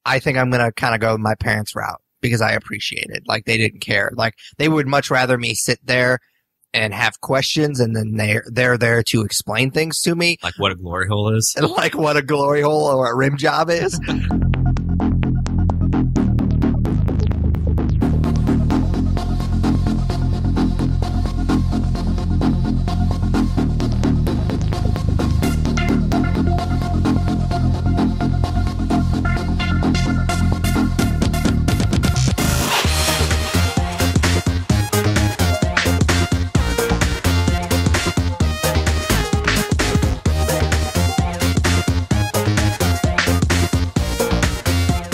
I think I'm going to kind of go my parents' route because I appreciate it. Like, they didn't care. Like, they would much rather me sit there and have questions, and then they're there to explain things to me. Like what a glory hole is? Like what a glory hole or a rim job is.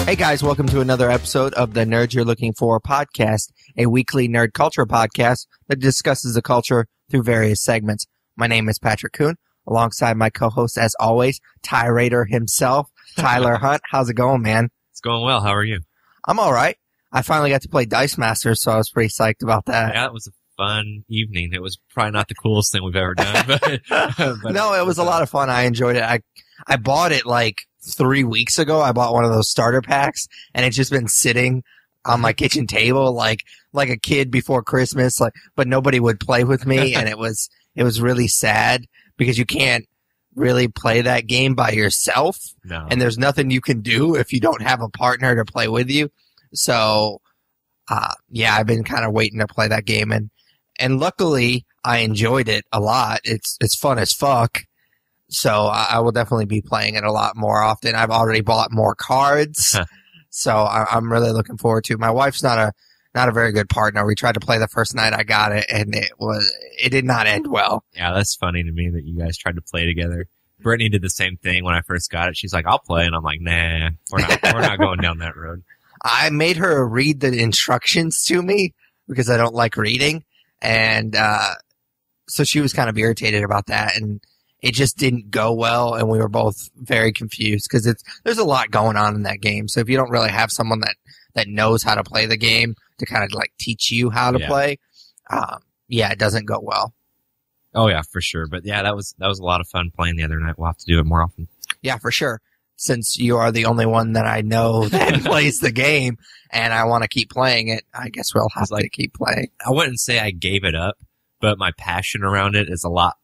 Hey guys, welcome to another episode of the Nerds You're Looking For podcast, a weekly nerd culture podcast that discusses the culture through various segments. My name is Patrick Kuhn, alongside my co-host, as always, Tyrater himself, Tyler Hunt. How's it going, man? It's going well. How are you? I'm all right. I finally got to play Dice Masters, so I was pretty psyched about that. Yeah, it was a fun evening. It was probably not the coolest thing we've ever done, but no, it was a lot of fun. I enjoyed it. I bought it like 3 weeks ago. I bought one of those starter packs, and it's just been sitting on my kitchen table like a kid before Christmas, but nobody would play with me, and it was really sad because you can't really play that game by yourself. No. And there's nothing you can do if you don't have a partner to play with you. So yeah, I've been kind of waiting to play that game, and luckily I enjoyed it a lot. It's fun as fuck. So I will definitely be playing it a lot more often. I've already bought more cards, so I'm really looking forward to it. My wife's not a very good partner. We tried to play the first night I got it, and it did not end well. Yeah, that's funny to me that you guys tried to play together. Brittany did the same thing when I first got it. She's like, "I'll play," and I'm like, "Nah, we're not going down that road." I made her read the instructions to me because I don't like reading, and so she was kind of irritated about that, and it just didn't go well, and we were both very confused because there's a lot going on in that game. So if you don't really have someone that knows how to play the game to kind of like teach you how to play, it doesn't go well. Oh yeah, for sure. But yeah, that was a lot of fun playing the other night. We'll have to do it more often. Yeah, for sure. Since you are the only one that I know that plays the game, and I want to keep playing it, I guess we'll have to keep playing. I wouldn't say I gave it up, but my passion around it is a lot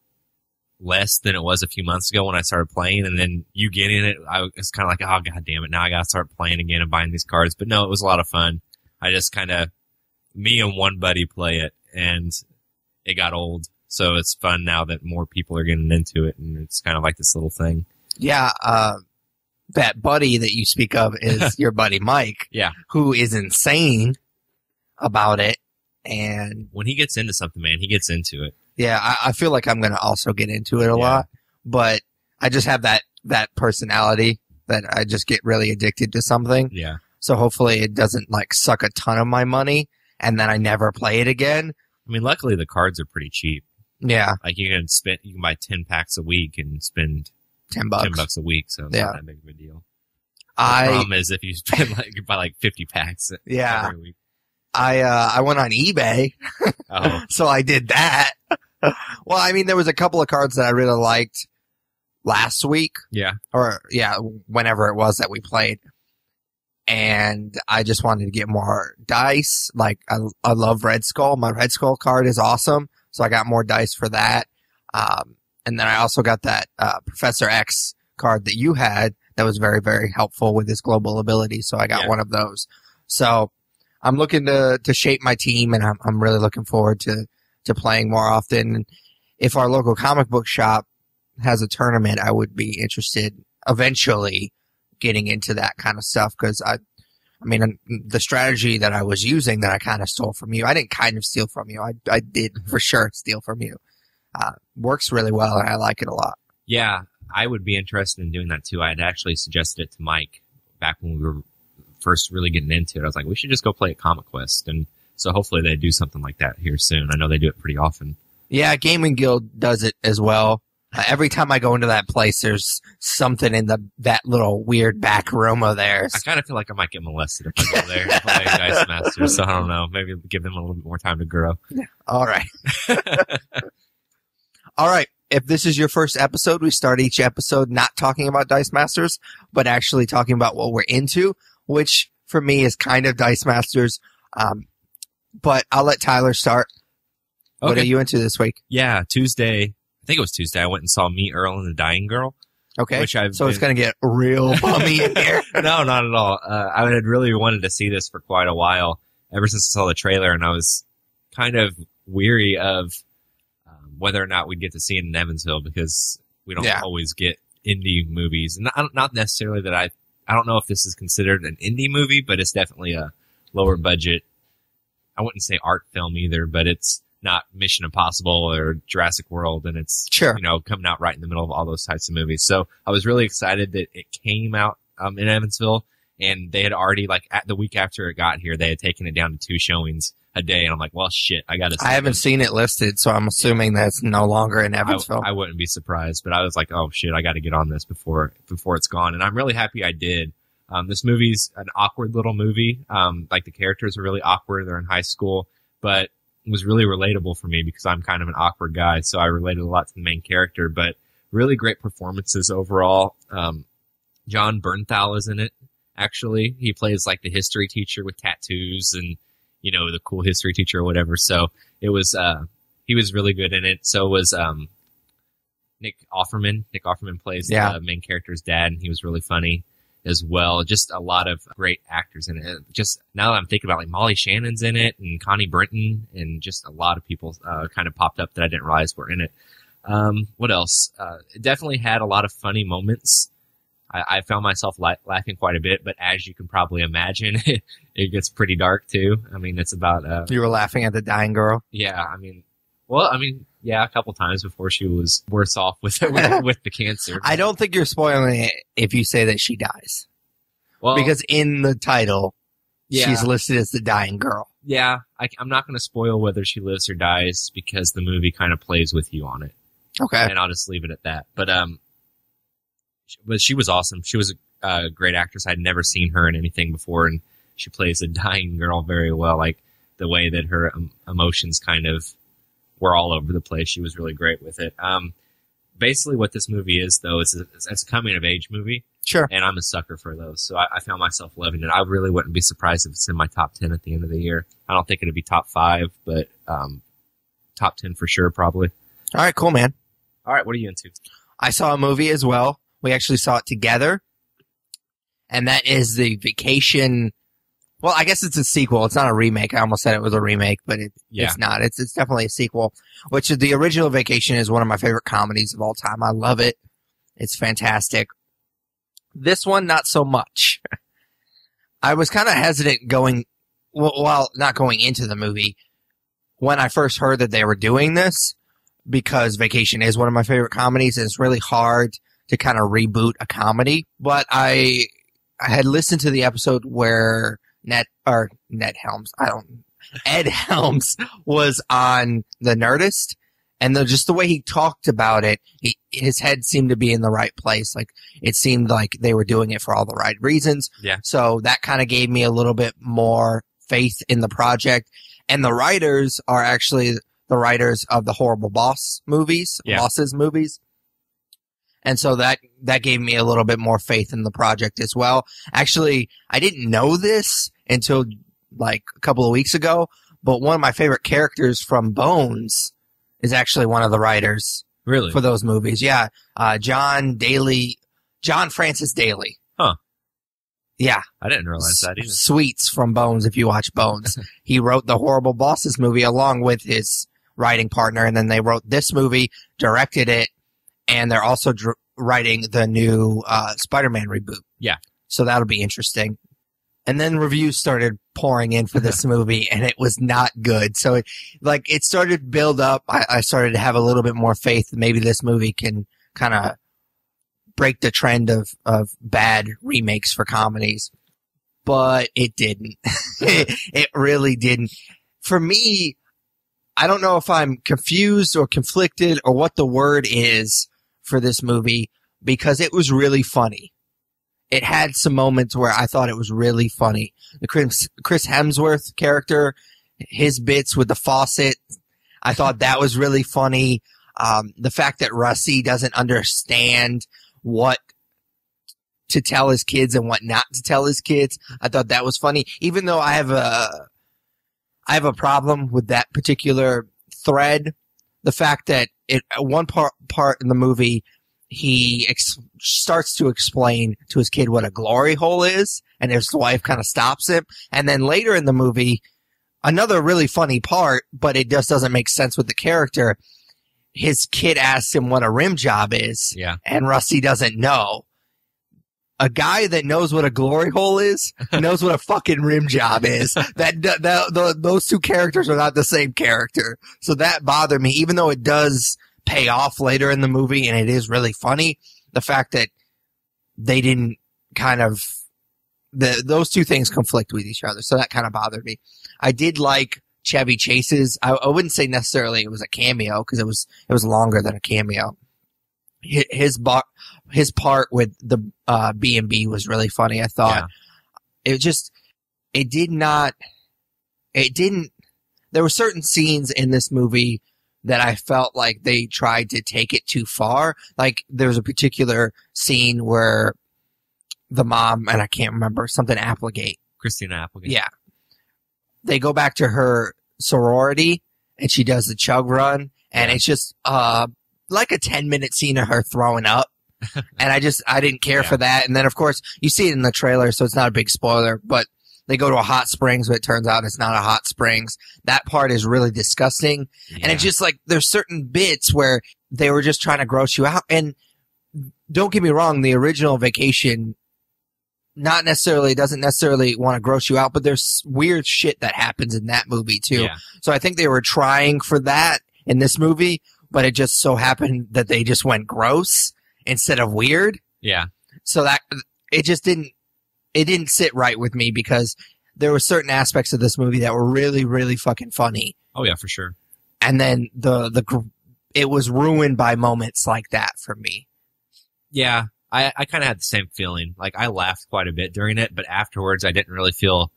less than it was a few months ago when I started playing, and then you getting it, I was kind of like, oh god damn it, now I gotta start playing again and buying these cards. But no, it was a lot of fun. I just kind of, me and one buddy play it, and it got old, so it's fun now that more people are getting into it, and it's kind of like this little thing. Yeah, that buddy that you speak of is your buddy Mike, yeah, who is insane about it, and when he gets into something, man, he gets into it. Yeah, I feel like I'm going to also get into it a lot, but I just have that personality that I just get really addicted to something. Yeah. So hopefully it doesn't like suck a ton of my money and then I never play it again. I mean, luckily the cards are pretty cheap. Yeah. Like you can buy 10 packs a week and spend $10 a week, so it's not that big of a deal. The problem is if you buy like 50 packs every week. I went on eBay, so I did that. Well, I mean, there was a couple of cards that I really liked last week. Yeah. Whenever it was that we played. And I just wanted to get more dice. Like, I love Red Skull. My Red Skull card is awesome, so I got more dice for that. And then I also got that Professor X card that you had that was very, very helpful with his global ability, so I got one of those. So I'm looking to shape my team, and I'm really looking forward to playing more often. If our local comic book shop has a tournament, I would be interested eventually getting into that kind of stuff, because I mean, the strategy that I was using that I kind of stole from you, I didn't kind of steal from you. I did for sure steal from you. Works really well, and I like it a lot. Yeah, I would be interested in doing that too. I had actually suggested it to Mike back when we were first really getting into it. I was like, we should just go play at Comic Quest, and so hopefully they do something like that here soon. I know they do it pretty often. Yeah, Gaming Guild does it as well. Every time I go into that place, there's something in that little weird back room of theirs. I kind of feel like I might get molested if I go there and play Dice Masters, so I don't know. Maybe give them a little bit more time to grow. All right. All right. If this is your first episode, we start each episode not talking about Dice Masters, but actually talking about what we're into. which for me is kind of Dice Masters. But I'll let Tyler start. Okay. What are you into this week? Yeah, Tuesday. I think it was Tuesday. I went and saw Me, Earl, and the Dying Girl. Okay. It's going to get real bummy in here. No, not at all. I had really wanted to see this for quite a while, ever since I saw the trailer, and I was kind of weary of whether or not we'd get to see it in Evansville, because we don't always get indie movies. And not necessarily that I don't know if this is considered an indie movie, but it's definitely a lower budget. I wouldn't say art film either, but it's not Mission Impossible or Jurassic World, and it's coming out right in the middle of all those types of movies. So I was really excited that it came out in Evansville, and they had already, like, at the week after it got here, they had taken it down to 2 showings a day, and I'm like, well, shit, I gotta see I haven't seen it listed, so I'm assuming that's no longer in Evansville. I wouldn't be surprised, but I was like, oh shit, I gotta get on this before it's gone, and I'm really happy I did. This movie's an awkward little movie. Like, the characters are really awkward. They're in high school, but it was really relatable for me because I'm kind of an awkward guy. So I related a lot to the main character, but really great performances overall. John Bernthal is in it. Actually, he plays like the history teacher with tattoos and, the cool history teacher or whatever. So it was, he was really good in it. So was, Nick Offerman. Nick Offerman plays the main character's dad, and he was really funny as well. Just a lot of great actors in it. Just now that I'm thinking about, like, Molly Shannon's in it, and Connie Britton, and just a lot of people kind of popped up that I didn't realize were in it. What else? It definitely had a lot of funny moments. I found myself laughing quite a bit, but as you can probably imagine, it gets pretty dark too. I mean, it's about you were laughing at the dying girl? Yeah, a couple times before she was worse off with the cancer. I don't think you're spoiling it if you say that she dies. Well, because in the title, she's listed as the dying girl. Yeah, I'm not going to spoil whether she lives or dies because the movie kind of plays with you on it. Okay. And I'll just leave it at that. But she was awesome. She was a great actress. I'd never seen her in anything before, and she plays a dying girl very well. Like, the way that her emotions kind of were all over the place. She was really great with it. Basically what this movie is, though, it's a coming of age movie. Sure. And I'm a sucker for those. So I found myself loving it. I really wouldn't be surprised if it's in my top 10 at the end of the year. I don't think it'd be top 5, but top 10 for sure, probably. All right, cool, man. All right, what are you into? I saw a movie as well. We actually saw it together. And that is the Vacation. Well, I guess it's a sequel. It's not a remake. I almost said it was a remake, but it's not. It's definitely a sequel, which is the original Vacation is one of my favorite comedies of all time. I love it. It's fantastic. This one, not so much. I was kind of hesitant not going into the movie when I first heard that they were doing this, because Vacation is one of my favorite comedies, and it's really hard to kind of reboot a comedy. But I had listened to the episode where Ed Helms was on The Nerdist, and just the way he talked about it, his head seemed to be in the right place. Like, it seemed like they were doing it for all the right reasons. Yeah. So that kind of gave me a little bit more faith in the project. And the writers are actually the writers of the Horrible Bosses movies. And so that gave me a little bit more faith in the project as well. Actually, I didn't know this until like a couple of weeks ago, but one of my favorite characters from Bones is actually one of the writers. Really? For those movies. Yeah. John Francis Daly. Huh. Yeah. I didn't realize that either. Sweets from Bones, if you watch Bones. He wrote the Horrible Bosses movie along with his writing partner, and then they wrote this movie, directed it, and they're also writing the new Spider-Man reboot. Yeah. So that'll be interesting. And then reviews started pouring in for this movie, and it was not good. So it started to build up. I started to have a little bit more faith that maybe this movie can kind of break the trend of bad remakes for comedies. But it didn't. It really didn't. For me, I don't know if I'm confused or conflicted or what the word is for this movie, because it was really funny. It had some moments where I thought it was really funny. The Chris Hemsworth character, his bits with the faucet, I thought that was really funny. The fact that Russie doesn't understand what to tell his kids and what not to tell his kids. I thought that was funny, even though I have a problem with that particular thread. The fact that one part in the movie, he starts to explain to his kid what a glory hole is, and his wife kind of stops him. And then later in the movie, another really funny part, but it just doesn't make sense with the character. His kid asks him what a rim job is, and Rusty doesn't know. A guy that knows what a glory hole is knows what a fucking rim job is. Those two characters are not the same character. So that bothered me, even though it does pay off later in the movie and it is really funny. The fact that they didn't those two things conflict with each other. So that kind of bothered me. I did like Chevy Chase's. I wouldn't say necessarily it was a cameo because it was longer than a cameo. His part with the B&B was really funny. I thought there were certain scenes in this movie that I felt like they tried to take it too far. Like there's a particular scene where the mom, and I can't remember, something Applegate. Christina Applegate. Yeah. They go back to her sorority and she does the chug run and it's just like a 10-minute scene of her throwing up. And I didn't care for that. And then of course you see it in the trailer, so it's not a big spoiler, but they go to a hot springs, but it turns out it's not a hot springs. That part is really disgusting. Yeah. And it's just like, there's certain bits where they were just trying to gross you out. And don't get me wrong, the original Vacation doesn't necessarily want to gross you out, but there's weird shit that happens in that movie too. Yeah. So I think they were trying for that in this movie, but it just so happened that they just went gross instead of weird. Yeah. So that it didn't sit right with me because there were certain aspects of this movie that were really, really fucking funny. Oh yeah, for sure. And then it was ruined by moments like that for me. Yeah. I kind of had the same feeling. Like I laughed quite a bit during it, but afterwards I didn't really feel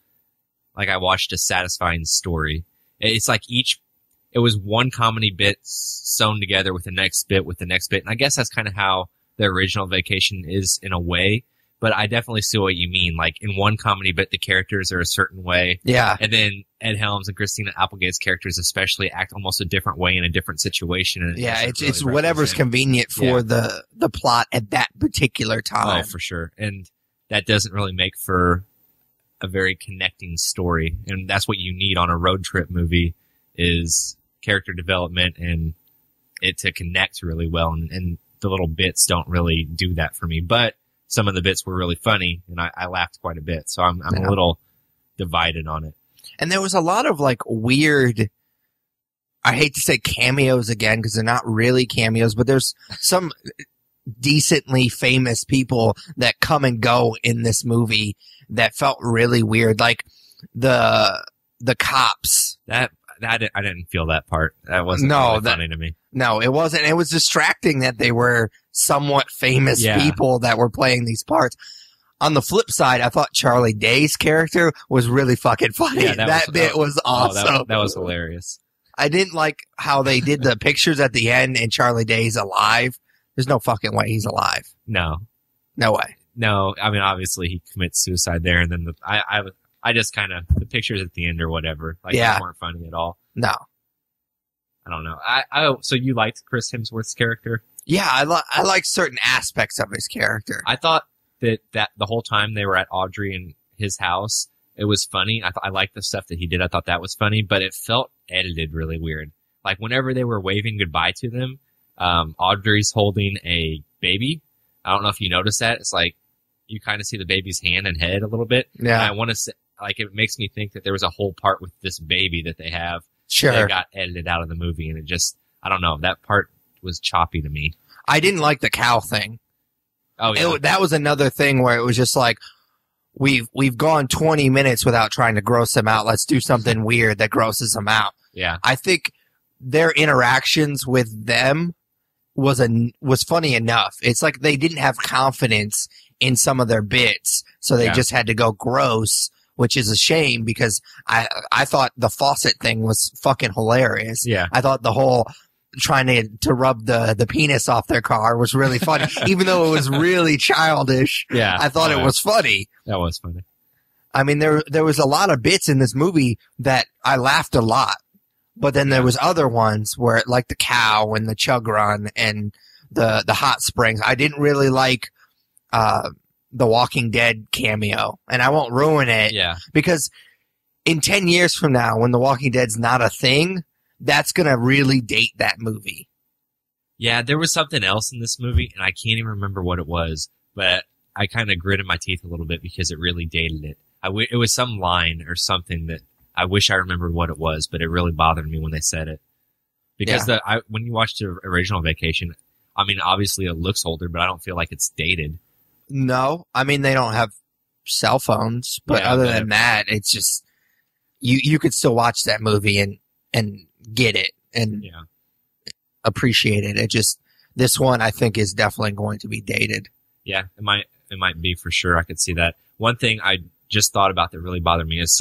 like I watched a satisfying story. It's like it was one comedy bit sewn together with the next bit with the next bit. And I guess that's kind of how the original Vacation is in a way. But I definitely see what you mean. Like in one comedy bit, the characters are a certain way. Yeah. And then Ed Helms and Christina Applegate's characters especially act almost a different way in a different situation. And it's whatever's convenient for the plot at that particular time. Oh, for sure. And that doesn't really make for a very connecting story. And that's what you need on a road trip movie is character development and it to connect really well. And the little bits don't really do that for me. But some of the bits were really funny, and I laughed quite a bit. So I'm a little divided on it. And there was a lot of like weird, I hate to say cameos again because they're not really cameos, but there's some decently famous people that come and go in this movie that felt really weird. Like the cops. I didn't feel that part. That wasn't really funny to me. No, it wasn't. It was distracting that they were somewhat famous people that were playing these parts. On the flip side, I thought Charlie Day's character was really fucking funny. Yeah, that bit was awesome. That was hilarious. I didn't like how they did the pictures at the end and Charlie Day's alive. There's no fucking way he's alive. No. No way. No, I mean, obviously he commits suicide there, and then I just kind of, the pictures at the end or whatever, like, they weren't funny at all. No. I don't know. So you liked Chris Hemsworth's character? Yeah, I like certain aspects of his character. I thought that the whole time they were at Audrey and his house, it was funny. I liked the stuff that he did. I thought that was funny, but it felt edited really weird. Like whenever they were waving goodbye to them, Audrey's holding a baby. I don't know if you noticed that. It's like you kind of see the baby's hand and head a little bit. Yeah. And I want to say, like, it makes me think that there was a whole part with this baby that they have. Sure. That got edited out of the movie, and it just, I don't know, that part was choppy to me. I didn't like the cow thing. Oh, yeah. That was another thing where it was just like, we've gone 20 minutes without trying to gross them out. Let's do something weird that grosses them out. Yeah. I think their interactions with them was funny enough. It's like they didn't have confidence in some of their bits, so they just had to go gross, which is a shame because I thought the faucet thing was fucking hilarious. Yeah. I thought the whole trying to rub the penis off their car was really funny, even though it was really childish. Yeah. I thought it was funny. That was funny. I mean, there was a lot of bits in this movie that I laughed a lot, but then there was other ones where, like the cow and the chug run and the hot springs. I didn't really like the Walking Dead cameo, and I won't ruin it. Yeah. Because in 10 years from now, when the Walking Dead's not a thing, that's gonna really date that movie. Yeah, there was something else in this movie, and I can't even remember what it was, but I kind of gritted my teeth a little bit because it really dated it. It was some line or something that I wish I remembered what it was, but it really bothered me when they said it. Because when you watch the original Vacation, I mean, obviously it looks older, but I don't feel like it's dated. No, I mean, they don't have cell phones, but other than that, it's just, you could still watch that movie and get it and appreciate it. It just, this one I think is definitely going to be dated. Yeah, it might be for sure. I could see that. One thing I just thought about that really bothered me is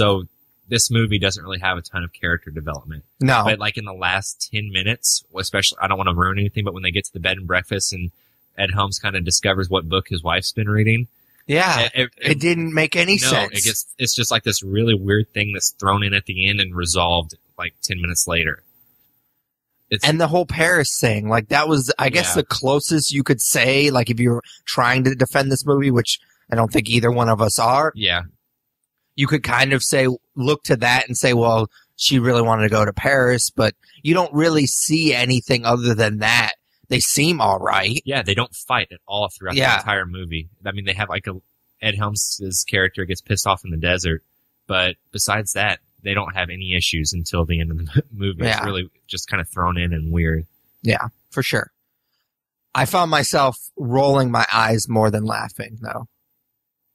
this movie doesn't really have a ton of character development. No. But like in the last 10 minutes, especially, I don't want to ruin anything, but when they get to the bed and breakfast and Ed Helms kind of discovers what book his wife's been reading. Yeah. It didn't make any sense. It's just like this really weird thing that's thrown in at the end and resolved like 10 minutes later. And the whole Paris thing, like that was, I guess, the closest you could say, like if you're trying to defend this movie, which I don't think either one of us are. Yeah. You could kind of say, look to that and say, well, she really wanted to go to Paris, but you don't really see anything other than that. They seem all right. Yeah, they don't fight at all throughout the entire movie. I mean, they have like Ed Helms' character gets pissed off in the desert, but besides that, they don't have any issues until the end of the movie. Yeah. It's really just kind of thrown in and weird. Yeah, for sure. I found myself rolling my eyes more than laughing, though.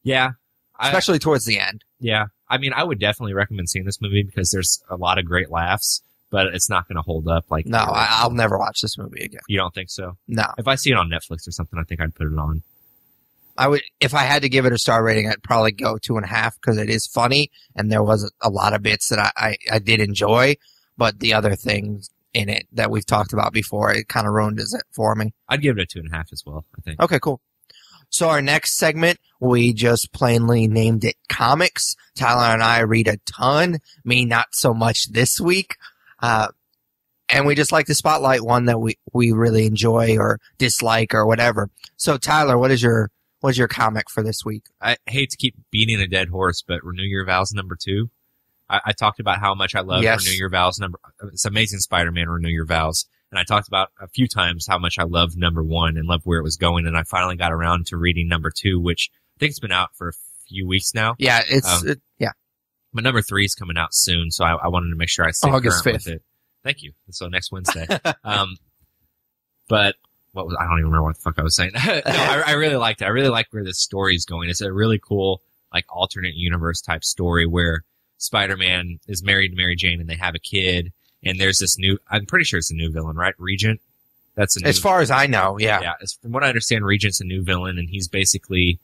Yeah. Especially towards the end. Yeah. I mean, I would definitely recommend seeing this movie because there's a lot of great laughs, but it's not going to hold up. Like, no, I'll never watch this movie again. You don't think so? No. If I see it on Netflix or something, I think I'd put it on. I would, if I had to give it a star rating, I'd probably go 2.5 because it is funny and there was a lot of bits that I did enjoy, but the other things in it that we've talked about before, it kind of ruined it for me. I'd give it a 2.5 as well, I think. Okay, cool. So our next segment, we just plainly named it Comics. Tyler and I read a ton, me not so much this week. And we just like to spotlight one that we really enjoy or dislike or whatever. So Tyler, what is your comic for this week? I hate to keep beating a dead horse, but Renew Your Vows #2. I talked about how much I love Renew Your Vows it's Amazing Spider-Man Renew Your Vows. And I talked about a few times how much I loved #1 and loved where it was going. And I finally got around to reading #2, which I think it's been out for a few weeks now. Yeah, But #3 is coming out soon, so I wanted to make sure I stay August current 5th. with it. Thank you. So next Wednesday. But I don't even remember what the fuck I was saying. No, I really liked it. I really like where this story is going. It's a really cool, like, alternate universe type story where Spider-Man is married to Mary Jane and they have a kid. And there's this I'm pretty sure it's a new villain, right? Regent? That's a new, as far as I know, yeah. Yeah. From what I understand, Regent's a new villain and he's basically,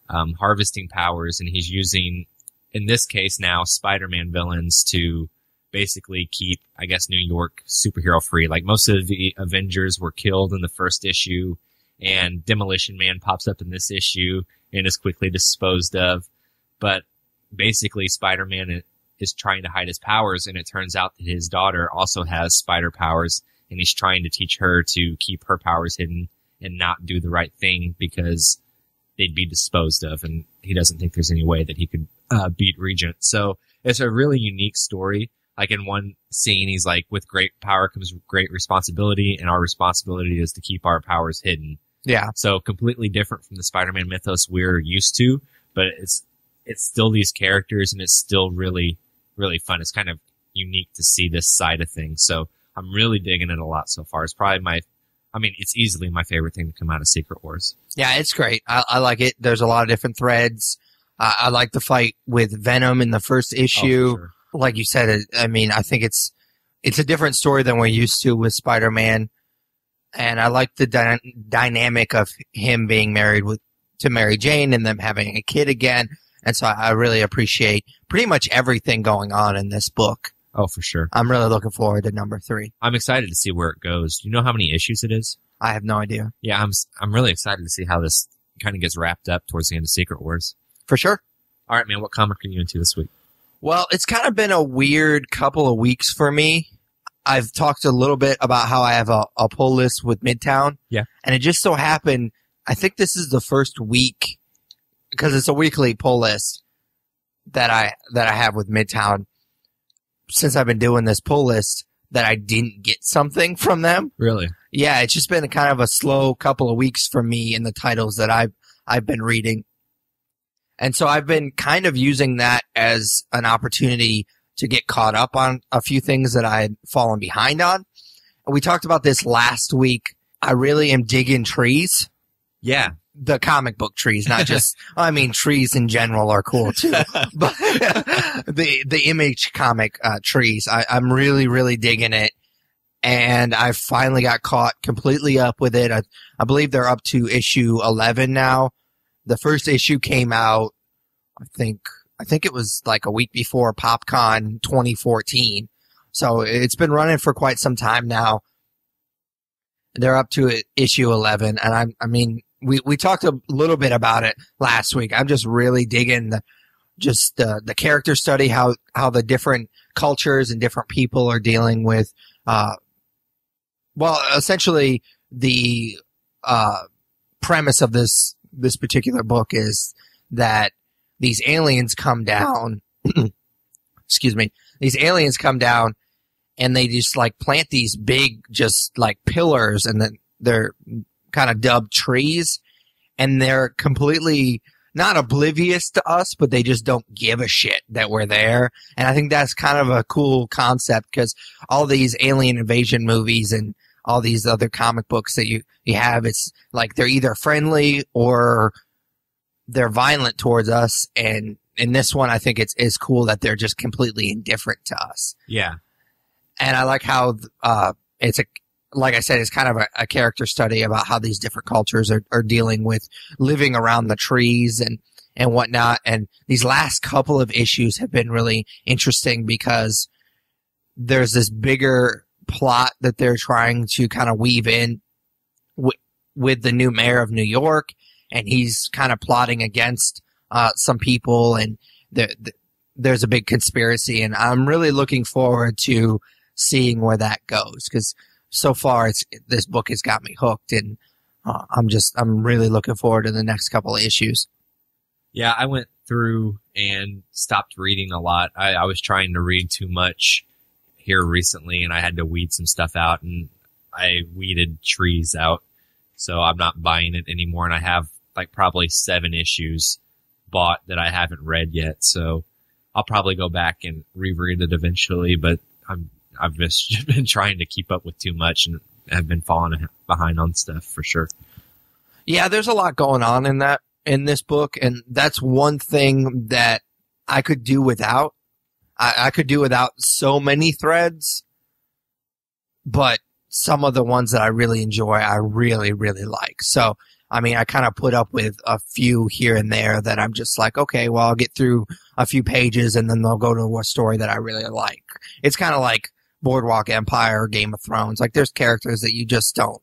harvesting powers and he's using, in this case now, Spider-Man villains to basically keep, I guess, New York superhero free. Like most of the Avengers were killed in the first issue and Demolition Man pops up in this issue and is quickly disposed of. But basically Spider-Man is trying to hide his powers, and it turns out that his daughter also has spider powers, and he's trying to teach her to keep her powers hidden and not do the right thing because they'd be disposed of, and he doesn't think there's any way that he could beat Regent. So it's a really unique story. Like in one scene, he's like, with great power comes great responsibility, and our responsibility is to keep our powers hidden. Yeah. So completely different from the Spider-Man mythos we're used to, but it's still these characters, and it's still really, really fun. It's kind of unique to see this side of things. So I'm really digging it a lot so far. It's probably it's easily my favorite thing to come out of Secret Wars. Yeah, it's great. I like it. There's a lot of different threads. I like the fight with Venom in the first issue. Oh, for sure. Like you said, I think it's a different story than we're used to with Spider-Man. And I like the dynamic of him being married to Mary Jane and them having a kid again. And so I really appreciate pretty much everything going on in this book. Oh, for sure. I'm really looking forward to number 3. I'm excited to see where it goes. Do you know how many issues it is? I have no idea. Yeah, I'm really excited to see how this kind of gets wrapped up towards the end of Secret Wars. For sure. All right, man, what comic are you into this week? Well, it's kind of been a weird couple of weeks for me. I've talked a little bit about how I have a pull list with Midtown. Yeah. And it just so happened, I think this is the first week, because it's a weekly pull list that I have with Midtown, since I've been doing this pull list, that I didn't get something from them. Really? Yeah, it's just been kind of a slow couple of weeks for me in the titles that I've been reading. And so I've been kind of using that as an opportunity to get caught up on a few things that I had fallen behind on. And we talked about this last week. I really am digging trees. Yeah. The comic book trees, not just, I mean, trees in general are cool too, but the Image comic trees, I'm really, really digging it. And I finally got caught completely up with it. I believe they're up to issue 11 now. The first issue came out, I think it was like a week before PopCon 2014. So it's been running for quite some time now. They're up to issue 11. And I mean, we talked a little bit about it last week. I'm just really digging the character study, how the different cultures and different people are dealing with, essentially the, premise of this particular book is that these aliens come down, excuse me, these aliens come down and they just like plant these big, just like pillars, and then they're kind of dubbed trees, and they're completely not oblivious to us, but they just don't give a shit that we're there. And I think that's kind of a cool concept, because all these alien invasion movies and all these other comic books that you have, it's like they're either friendly or they're violent towards us. And in this one, I think it's cool that they're just completely indifferent to us. Yeah. And I like how like I said, it's kind of a character study about how these different cultures are dealing with living around the trees and whatnot. And these last couple of issues have been really interesting, because there's this bigger plot that they're trying to kind of weave in with the new mayor of New York, and he's kind of plotting against some people, and there's a big conspiracy, and I'm really looking forward to seeing where that goes, because so far this book has got me hooked, and I'm really looking forward to the next couple of issues. Yeah, I went through and stopped reading a lot. I was trying to read too much here recently, and I had to weed some stuff out, and I weeded trees out, so I'm not buying it anymore. And I have like probably 7 issues bought that I haven't read yet, so I'll probably go back and reread it eventually. But I've just been trying to keep up with too much, and have been falling behind on stuff for sure. Yeah, there's a lot going on in this book, and that's one thing that I could do without. I could do without so many threads, but some of the ones that I really enjoy, I really, really like. So, I mean, I kind of put up with a few here and there that I'm just like, okay, well, I'll get through a few pages and then they'll go to a story that I really like. It's kind of like Boardwalk Empire or Game of Thrones. Like, there's characters that you just don't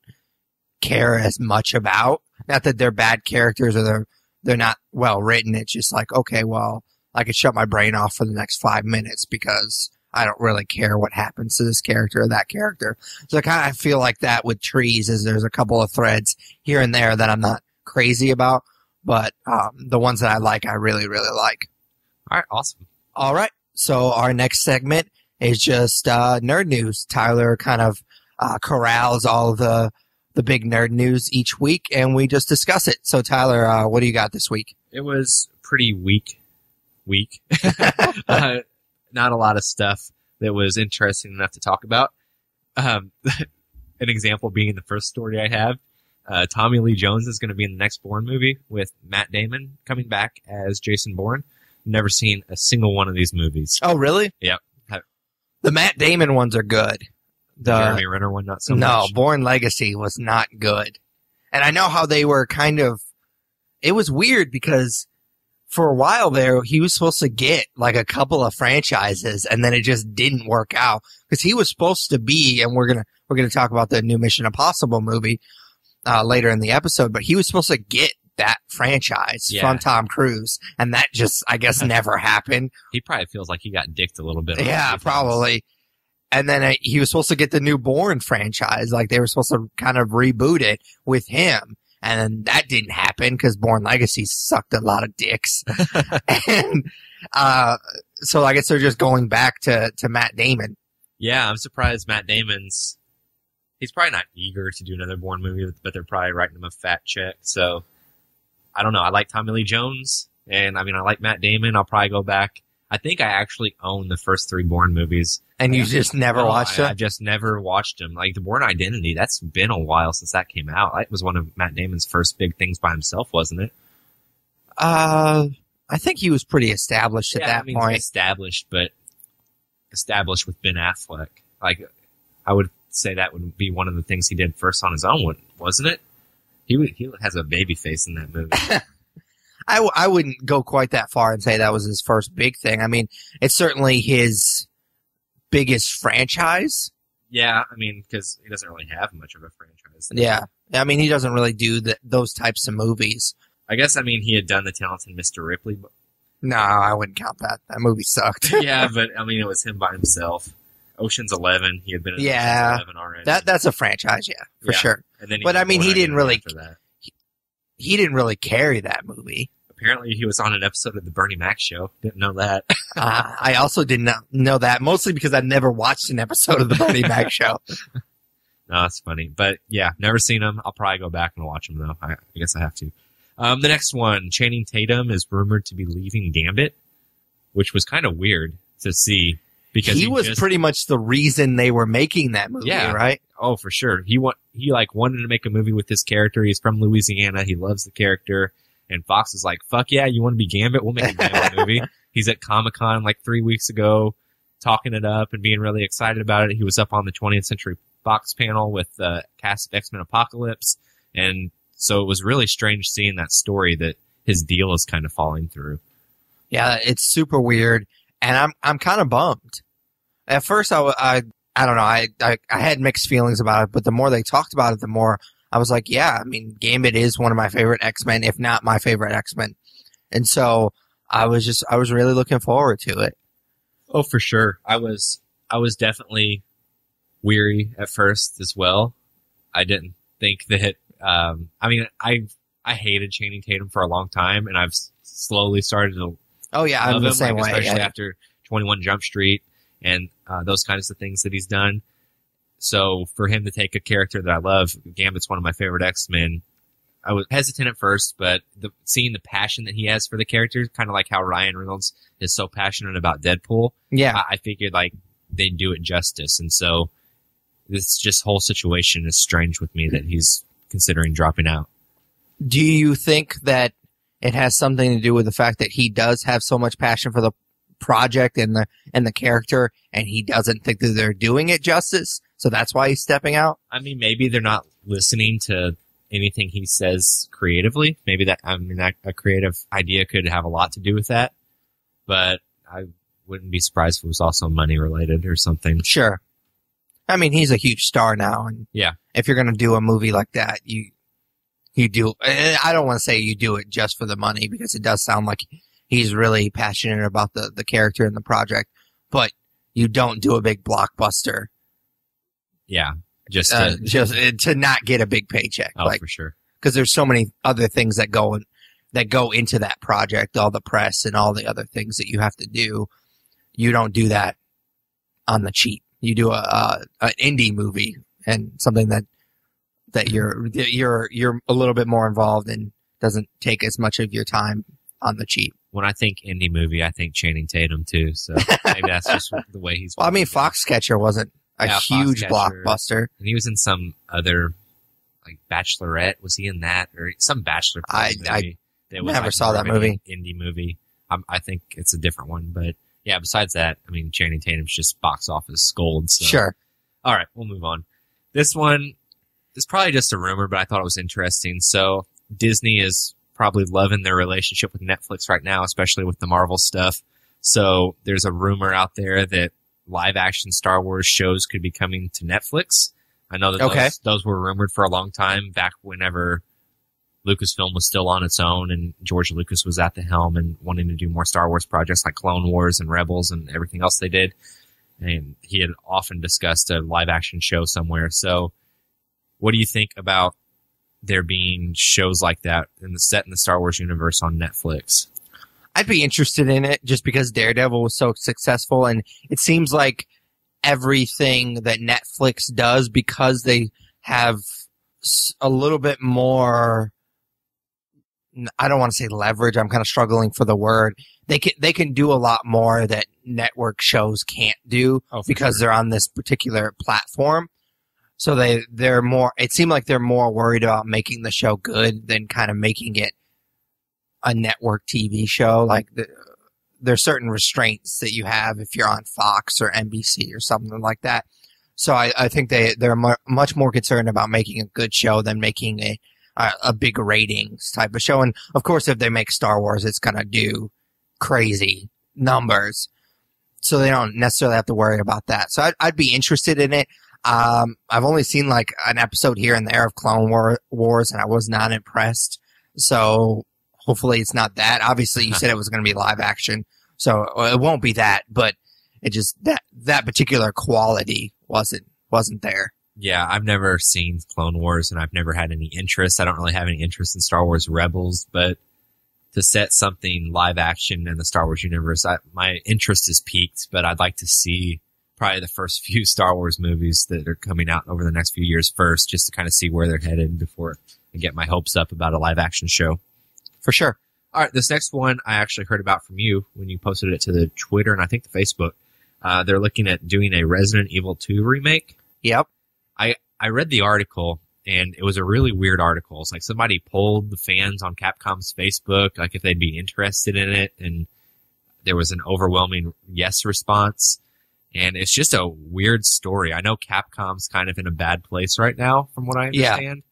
care as much about. Not that they're bad characters or they're not well written. It's just like, okay, well, I could shut my brain off for the next 5 minutes because I don't really care what happens to this character or that character. So I kind of feel like that with trees, is there's a couple of threads here and there that I'm not crazy about, but the ones that I like, I really, really like. All right, awesome. All right, so our next segment is just nerd news. Tyler kind of corrals all the big nerd news each week, and we just discuss it. So Tyler, what do you got this week? It was pretty weak. Not a lot of stuff that was interesting enough to talk about. An example being the first story I have. Tommy Lee Jones is going to be in the next Bourne movie with Matt Damon coming back as Jason Bourne. Never seen a single one of these movies. Oh, really? Yep. The Matt Damon ones are good. The Jeremy Renner one, not so much. No, Bourne Legacy was not good. And I know how they were kind of... It was weird because for a while there, he was supposed to get like a couple of franchises, and then it just didn't work out because he was supposed to be, and we're gonna talk about the new Mission Impossible movie later in the episode, but he was supposed to get that franchise from Tom Cruise, and that just, I guess, never happened. He probably feels like he got dicked a little bit. Yeah, probably. And then he was supposed to get the new Bourne franchise, like they were supposed to kind of reboot it with him. And that didn't happen because Bourne Legacy sucked a lot of dicks. And so I guess they're just going back to Matt Damon. Yeah, I'm surprised Matt Damon's... He's probably not eager to do another Bourne movie, but they're probably writing him a fat check. So, I don't know. I like Tommy Lee Jones, and I like Matt Damon. I'll probably go back. I think I actually own the first 3 Bourne movies. And you just never watched them? I just never watched them. Like, the Bourne Identity, that's been a while since that came out. That was one of Matt Damon's first big things by himself, wasn't it? I think he was pretty established at that point. Established, but established with Ben Affleck. Like, I would say that would be one of the things he did first on his own, wasn't it? He has a baby face in that movie. I wouldn't go quite that far and say that was his first big thing. I mean, it's certainly his biggest franchise. Yeah, because he doesn't really have much of a franchise. Yeah. I mean, he doesn't really do those types of movies. I guess, he had done The Talented Mr. Ripley. But... No, I wouldn't count that. That movie sucked. Yeah, but, it was him by himself. Ocean's 11, he had been in Ocean's 11 already. That's a franchise, for sure. And then he didn't really... He didn't really carry that movie. Apparently, he was on an episode of the Bernie Mac show. Didn't know that. I also did not know that, mostly because I've never watched an episode of the Bernie Mac show. No, that's funny. But yeah, never seen him. I'll probably go back and watch him, though. I guess I have to. The next one, Channing Tatum is rumored to be leaving Gambit, which was kind of weird to see. Because he was pretty much the reason they were making that movie, right? Oh, for sure. He wanted to make a movie with this character. He's from Louisiana. He loves the character. And Fox is like, fuck yeah, you want to be Gambit? We'll make a Gambit movie. He's at Comic-Con 3 weeks ago, talking it up and being really excited about it. He was up on the 20th Century Fox panel with the cast of X-Men Apocalypse. And so it was really strange seeing that story that his deal is kind of falling through. Yeah, it's super weird. And I'm kind of bummed. At first, I don't know. I had mixed feelings about it, but the more they talked about it, the more I was like, yeah, Gambit is one of my favorite X-Men, if not my favorite X-Men. And so I was really looking forward to it. Oh, for sure. I was definitely weary at first as well. I didn't think that, I hated Channing Tatum for a long time, and I've slowly started to I'm the same way. Especially after 21 Jump Street and those kinds of things that he's done. So for him to take a character that I love, Gambit's one of my favorite X-Men. I was hesitant at first, but seeing the passion that he has for the character, kind of like how Ryan Reynolds is so passionate about Deadpool. Yeah, I figured they'd do it justice, and so this whole situation is strange with me that he's considering dropping out. Do you think that it has something to do with the fact that he does have so much passion for the project and the character, and he doesn't think that they're doing it justice, so that's why he's stepping out? Maybe they're not listening to anything he says creatively. Maybe that a creative idea could have a lot to do with that, but I wouldn't be surprised if it was also money related or something. Sure. He's a huge star now, and yeah, if you're going to do a movie like that, you do. I don't want to say you do it just for the money, because it does sound like he's really passionate about the character and the project, but you don't do a big blockbuster. Yeah, just to not get a big paycheck. Oh, for sure. Because there's so many other things that go into that project, all the press and all the other things that you have to do. You don't do that on the cheap. You do an indie movie and something that you're a little bit more involved and doesn't take as much of your time on the cheap. When I think indie movie, I think Channing Tatum too. So maybe that's just the way he's. Well, Foxcatcher wasn't a huge blockbuster, and he was in some other Bachelorette. Was he in that or some Bachelor? I never saw that movie. Indie movie. I think it's a different one, but yeah. Besides that, Channing Tatum's just box office gold. So. Sure. All right, we'll move on. This one is probably just a rumor, but I thought it was interesting. So Disney is probably loving their relationship with Netflix right now, especially with the Marvel stuff. So there's a rumor out there that live action Star Wars shows could be coming to Netflix. I know that those were rumored for a long time, back whenever Lucasfilm was still on its own and George Lucas was at the helm and wanting to do more Star Wars projects like Clone Wars and Rebels and everything else they did. And he had often discussed a live action show somewhere. So what do you think about there being shows like that set in the Star Wars universe on Netflix? I'd be interested in it just because Daredevil was so successful, and it seems like everything that Netflix does, because they have a little bit more, I don't want to say leverage, I'm kind of struggling for the word. They can do a lot more that network shows can't do because they're on this particular platform. So they're more, it seemed like they're more worried about making the show good than kind of making it a network TV show. Like there's certain restraints that you have if you're on Fox or NBC or something like that. So I think they're much more concerned about making a good show than making a big ratings type of show. And of course, if they make Star Wars, it's going to do crazy numbers. So they don't necessarily have to worry about that. So I'd be interested in it. I've only seen like an episode here and there of Clone Wars, and I was not impressed. So hopefully it's not that. Obviously, you said it was going to be live action, so it won't be that. But it just that particular quality wasn't there. Yeah, I've never seen Clone Wars, and I've never had any interest. I don't really have any interest in Star Wars Rebels, but to set something live action in the Star Wars universe, my interest is piqued. But I'd like to see probably the first few Star Wars movies that are coming out over the next few years first, just to kind of see where they're headed before I get my hopes up about a live action show. For sure. All right, this next one I actually heard about from you when you posted it to the Twitter and I think the Facebook. They're looking at doing a Resident Evil 2 remake. Yep. I read the article, and it was a really weird article. It's like somebody polled the fans on Capcom's Facebook, like if they'd be interested in it, and there was an overwhelming yes response. And it's just a weird story. I know Capcom's kind of in a bad place right now, from what I understand.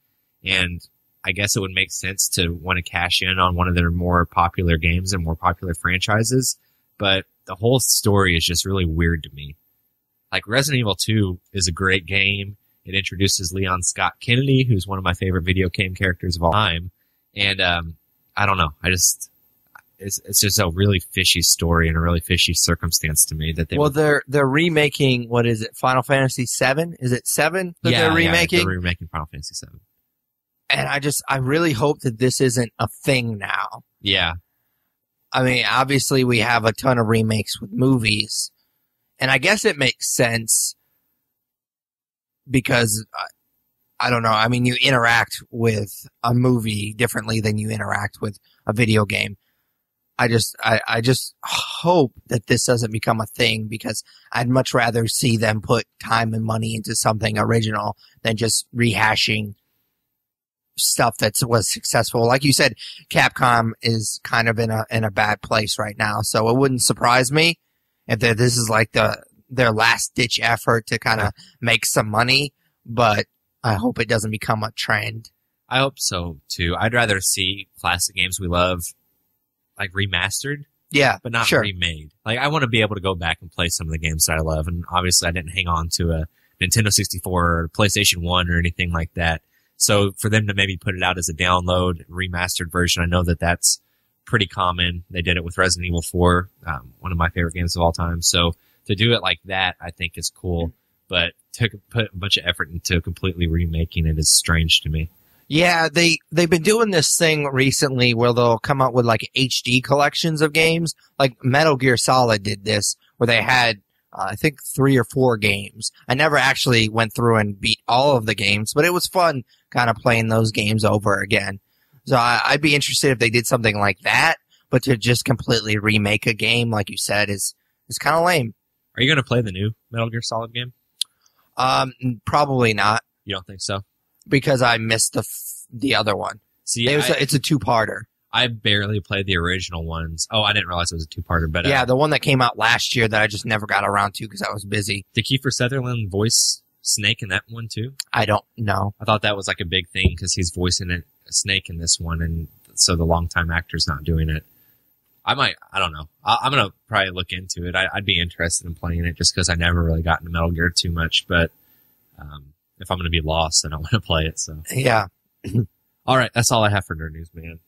Yeah. And I guess it would make sense to want to cash in on one of their more popular games and more popular franchises. But the whole story is just really weird to me. Like, Resident Evil 2 is a great game. It introduces Leon Scott Kennedy, who's one of my favorite video game characters of all time. And I don't know. It's just a really fishy story and a really fishy circumstance to me that they. Well, they're remaking, what is it, Final Fantasy VII? Is it 7 that they're remaking? Yeah, they're remaking Final Fantasy VII. And I really hope that this isn't a thing now. Yeah. I mean, obviously we have a ton of remakes with movies, and I guess it makes sense because I don't know. I mean, you interact with a movie differently than you interact with a video game. I just hope that this doesn't become a thing, because I'd much rather see them put time and money into something original than just rehashing stuff that was successful. Like you said, Capcom is kind of in a bad place right now, so it wouldn't surprise me if this is like their last ditch effort to kind of make some money. But I hope it doesn't become a trend. I hope so too. I'd rather see classic games we love like remastered, but not remade. Like, I want to be able to go back and play some of the games that I love, and obviously I didn't hang on to a Nintendo 64 or PlayStation 1 or anything like that. So for them to maybe put it out as a download remastered version, I know that that's pretty common. They did it with Resident Evil 4, one of my favorite games of all time. So to do it like that, I think is cool. But to put a bunch of effort into completely remaking it is strange to me. Yeah, they've been doing this thing recently where they'll come out with like HD collections of games. Like Metal Gear Solid did this, where they had I think 3 or 4 games. I never actually went through and beat all of the games, but it was fun kind of playing those games over again. So I'd be interested if they did something like that, but to just completely remake a game, like you said, is kind of lame. Are you going to play the new Metal Gear Solid game? Probably not. You don't think so? Because I missed the other one. See, it's a 2-parter. I barely played the original ones. Oh, I didn't realize it was a 2-parter. But yeah, the one that came out last year that I just never got around to because I was busy. Did Kiefer Sutherland voice Snake in that one too? I don't know. I thought that was like a big thing because he's voicing a Snake in this one, and so the longtime actor's not doing it. I don't know. I'm going to probably look into it. I'd be interested in playing it just because I never really got into Metal Gear too much, but if I'm going to be lost, then I want to play it. So Yeah. all right, that's all I have for Nerd News, man.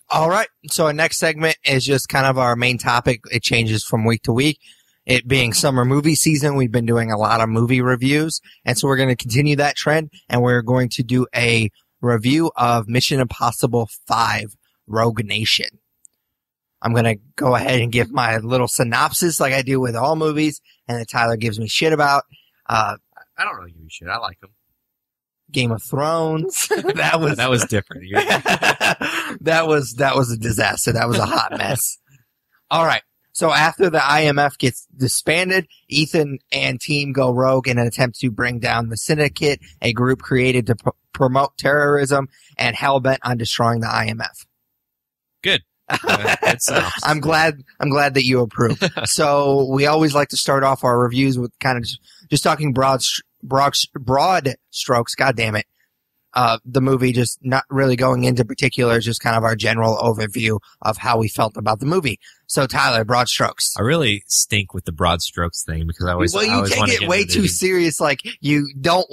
All right. So our next segment is just kind of our main topic. It changes from week to week. It being summer movie season, we've been doing a lot of movie reviews. And so we're going to continue that trend, and we're going to do a review of Mission Impossible 5 Rogue Nation. I'm going to go ahead and give my little synopsis like I do with all movies, and then Tyler gives me shit about. I don't really give you shit. I like them. Game of Thrones. that was different. that was a disaster. That was a hot mess. All right. So after the IMF gets disbanded, Ethan and team go rogue in an attempt to bring down the Syndicate, a group created to promote terrorism and hell-bent on destroying the IMF. Good. I'm glad that you approve. So we always like to start off our reviews with kind of just talking broad strokes. God damn it. The movie, just not really going into particulars, just kind of our general overview of how we felt about the movie. So Tyler, broad strokes. I really stink with the broad strokes thing because I always take it way too serious. Like you don't,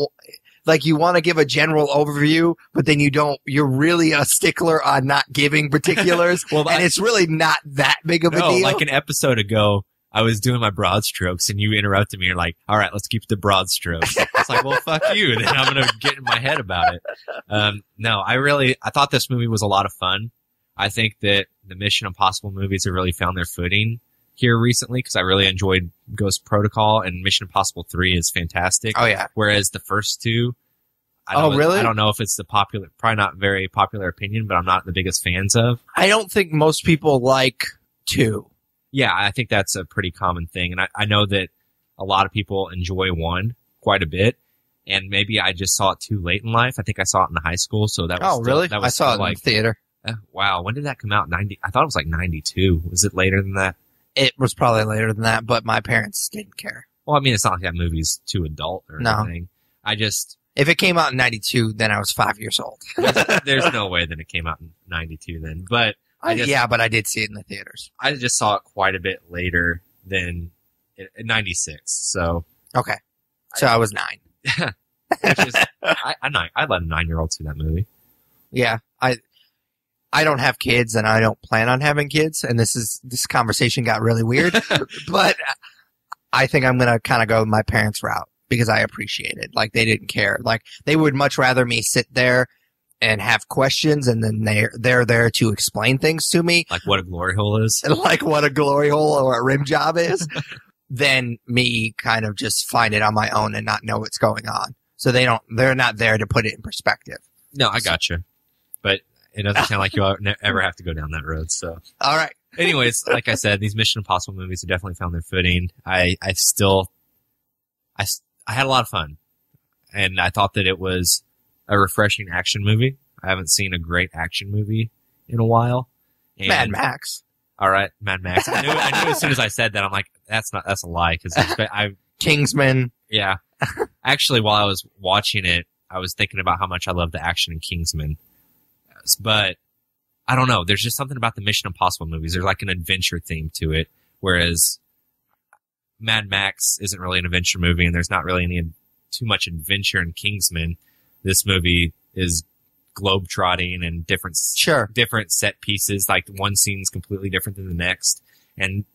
like you want to give a general overview, but then you're really a stickler on not giving particulars. And it's really not that big of a deal. Like an episode ago, I was doing my broad strokes and you interrupted me. You're like, all right, let's keep the broad strokes. It's like, well, fuck you. Then I'm going to get in my head about it. No, I thought this movie was a lot of fun. I think that the Mission Impossible movies have really found their footing here recently because I really enjoyed Ghost Protocol, and Mission Impossible 3 is fantastic. Oh, yeah. Whereas the first two, really? I don't know if it's probably not very popular opinion, but I'm not the biggest fans of. I don't think most people like 2. Yeah, I think that's a pretty common thing. And I know that a lot of people enjoy 1 quite a bit. And maybe I just saw it too late in life. I think I saw it in high school. So that was really? That was I saw it in the theater. Wow. When did that come out? I thought it was like 92. Was it later than that? It was probably later than that, but my parents didn't care. Well, I mean, it's not like that movie's too adult or anything. If it came out in 92, then I was 5 years old. There's no way that it came out in 92 then. But but I did see it in the theaters. I just saw it quite a bit later than in 96. So okay, so I was 9. Which is I let a 9-year-old see that movie. Yeah, I don't have kids and I don't plan on having kids, and this conversation got really weird. But I think I'm gonna kind of go my parents' route because I appreciate it. Like they didn't care. Like they would much rather me sit there and have questions, and then they're there to explain things to me. Like what a glory hole is. Like what a glory hole or a rim job is. Than me kind of just find it on my own and not know what's going on. So they're not there to put it in perspective. No, I gotcha. But it doesn't sound like you'll ever have to go down that road, so. All right. Anyways, like I said, these Mission Impossible movies have definitely found their footing. I had a lot of fun. And I thought that it was a refreshing action movie. I haven't seen a great action movie in a while. And Mad Max. All right, Mad Max. I knew as soon as I said that, I'm like, that's a lie. Cause Kingsman. Yeah. Actually, while I was watching it, I was thinking about how much I love the action in Kingsman. But I don't know. There's just something about the Mission Impossible movies. There's like an adventure theme to it. Whereas Mad Max isn't really an adventure movie, and there's not really too much adventure in Kingsman. This movie is globetrotting and different set pieces. Like one scene's completely different than the next. And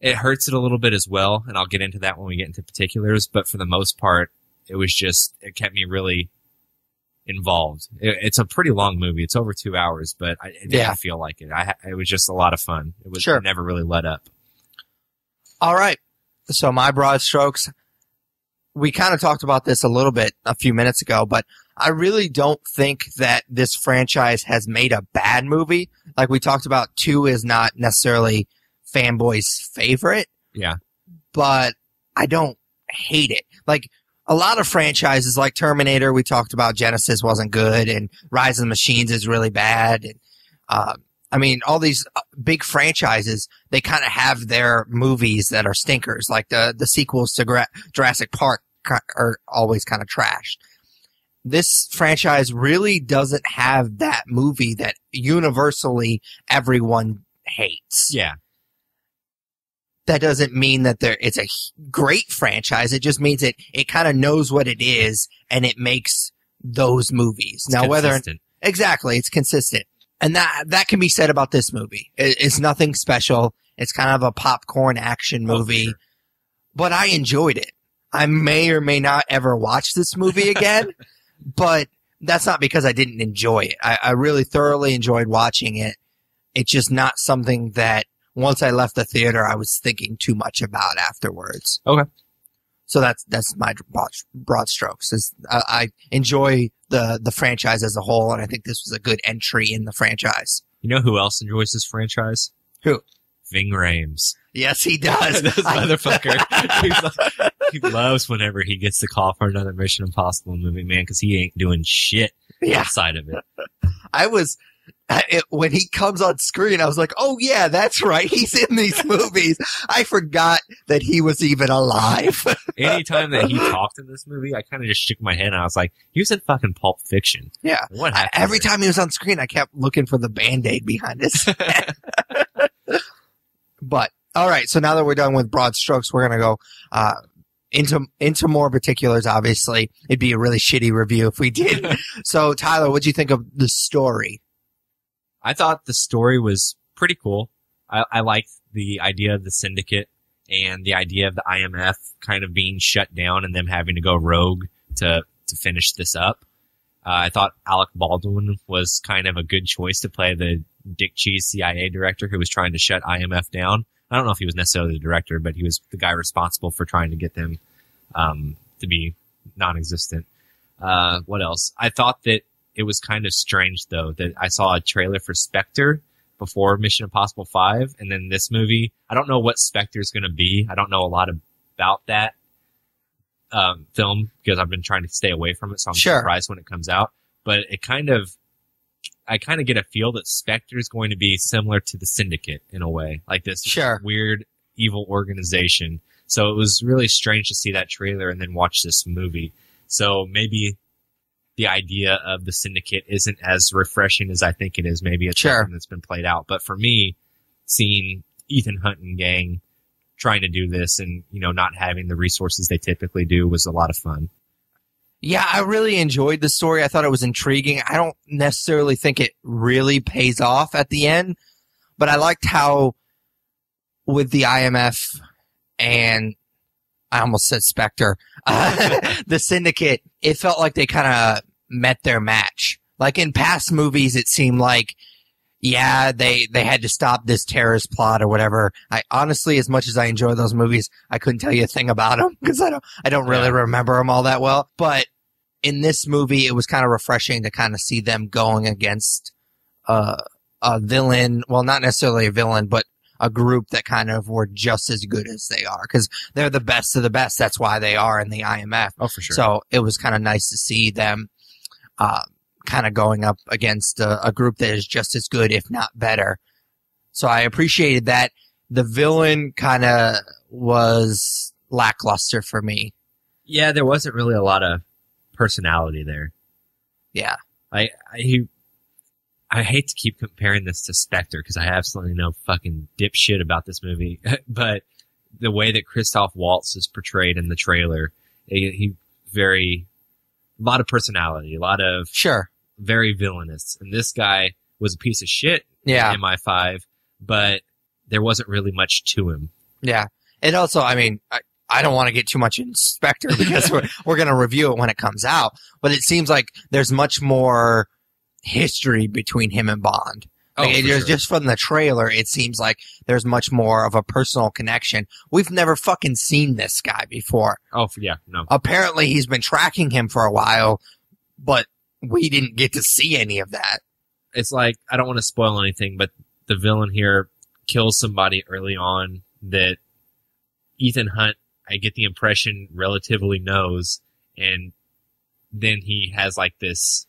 it hurts it a little bit as well. And I'll get into that when we get into particulars. But for the most part, it kept me really involved. It's a pretty long movie. It's over 2 hours, but it didn't feel like it. It was just a lot of fun. It never really let up. All right. So my broad strokes, we kind of talked about this a little bit a few minutes ago, but I really don't think that this franchise has made a bad movie. Like we talked about, 2 is not necessarily fanboys' favorite. Yeah. But I don't hate it. Like a lot of franchises like Terminator, we talked about Genesis wasn't good, and Rise of the Machines is really bad. And, I mean, all these big franchises, they kind of have their movies that are stinkers. Like the sequels to Jurassic Park are always kind of trashed. this franchise really doesn't have that movie that universally everyone hates. Yeah. That doesn't mean that it's a great franchise. It just means it kind of knows what it is and it makes those movies. It's now, consistent. Exactly, it's consistent. And that can be said about this movie. It's nothing special. It's kind of a popcorn action movie, but I enjoyed it. I may or may not ever watch this movie again, but that's not because I didn't enjoy it. I really thoroughly enjoyed watching it. It's just not something that once I left the theater, I was thinking too much about afterwards. Okay. So that's my broad strokes. I enjoy the franchise as a whole, and I think this was a good entry in the franchise. You know who else enjoys this franchise? Who? Ving Rhames. Yes, he does. This motherfucker. He loves whenever he gets the call for another Mission Impossible movie, man, because he ain't doing shit outside of it. When he comes on screen, I was like, oh yeah, that's right. He's in these movies. I forgot that he was even alive. Anytime that he talked in this movie, I kind of just shook my head and I was like, he was in fucking Pulp Fiction. Yeah. What happened? Every time he was on screen, I kept looking for the Band-Aid behind his head. But, alright, so now that we're done with broad strokes, we're gonna go, into more particulars, obviously. It'd be a really shitty review if we did. So, Tyler, what'd you think of the story? I thought the story was pretty cool. I liked the idea of the syndicate and the idea of the IMF kind of being shut down and them having to go rogue to finish this up. I thought Alec Baldwin was kind of a good choice to play the Dick Cheese CIA director who was trying to shut IMF down. I don't know if he was necessarily the director, but he was the guy responsible for trying to get them to be non-existent. What else? I thought that it was kind of strange, though, that I saw a trailer for Spectre before Mission Impossible 5, and then this movie. I don't know what Spectre is going to be. I don't know a lot about that film because I've been trying to stay away from it, so I'm surprised when it comes out. But I kind of get a feel that Spectre is going to be similar to the Syndicate in a way, like this weird evil organization. So it was really strange to see that trailer and then watch this movie. So maybe the idea of the Syndicate isn't as refreshing as I think it is. Maybe it's something that's been played out. But for me, seeing Ethan Hunt and gang trying to do this and, not having the resources they typically do was a lot of fun. Yeah, I really enjoyed the story. I thought it was intriguing. I don't necessarily think it really pays off at the end, but I liked how with the IMF and I almost said Spectre, the Syndicate, it felt like they kind of met their match. Like in past movies, it seemed like, yeah, they had to stop this terrorist plot or whatever. I honestly, as much as I enjoy those movies, I couldn't tell you a thing about them because I don't really remember them all that well. But in this movie, it was kind of refreshing to kind of see them going against a villain. Well, not necessarily a villain, but a group that kind of were just as good as they are because they're the best of the best. That's why they are in the IMF. Oh, for sure. So it was kind of nice to see them kind of going up against a group that is just as good, if not better. So I appreciated that. The villain kind of was lackluster for me. Yeah, there wasn't really a lot of personality there. Yeah. I hate to keep comparing this to Spectre because I absolutely know fucking dipshit about this movie, but the way that Christoph Waltz is portrayed in the trailer, a lot of personality, a lot of very villainous, and this guy was a piece of shit in MI5, but there wasn't really much to him. Yeah, and also, I mean, I don't want to get too much in Spectre because we're going to review it when it comes out, but it seems like there's much more history between him and Bond. Just from the trailer, it seems like there's much more of a personal connection. We've never fucking seen this guy before. Oh, yeah, no. Apparently, he's been tracking him for a while, but we didn't get to see any of that. It's like, I don't want to spoil anything, but the villain here kills somebody early on that Ethan Hunt, I get the impression, relatively knows, and then he has like this...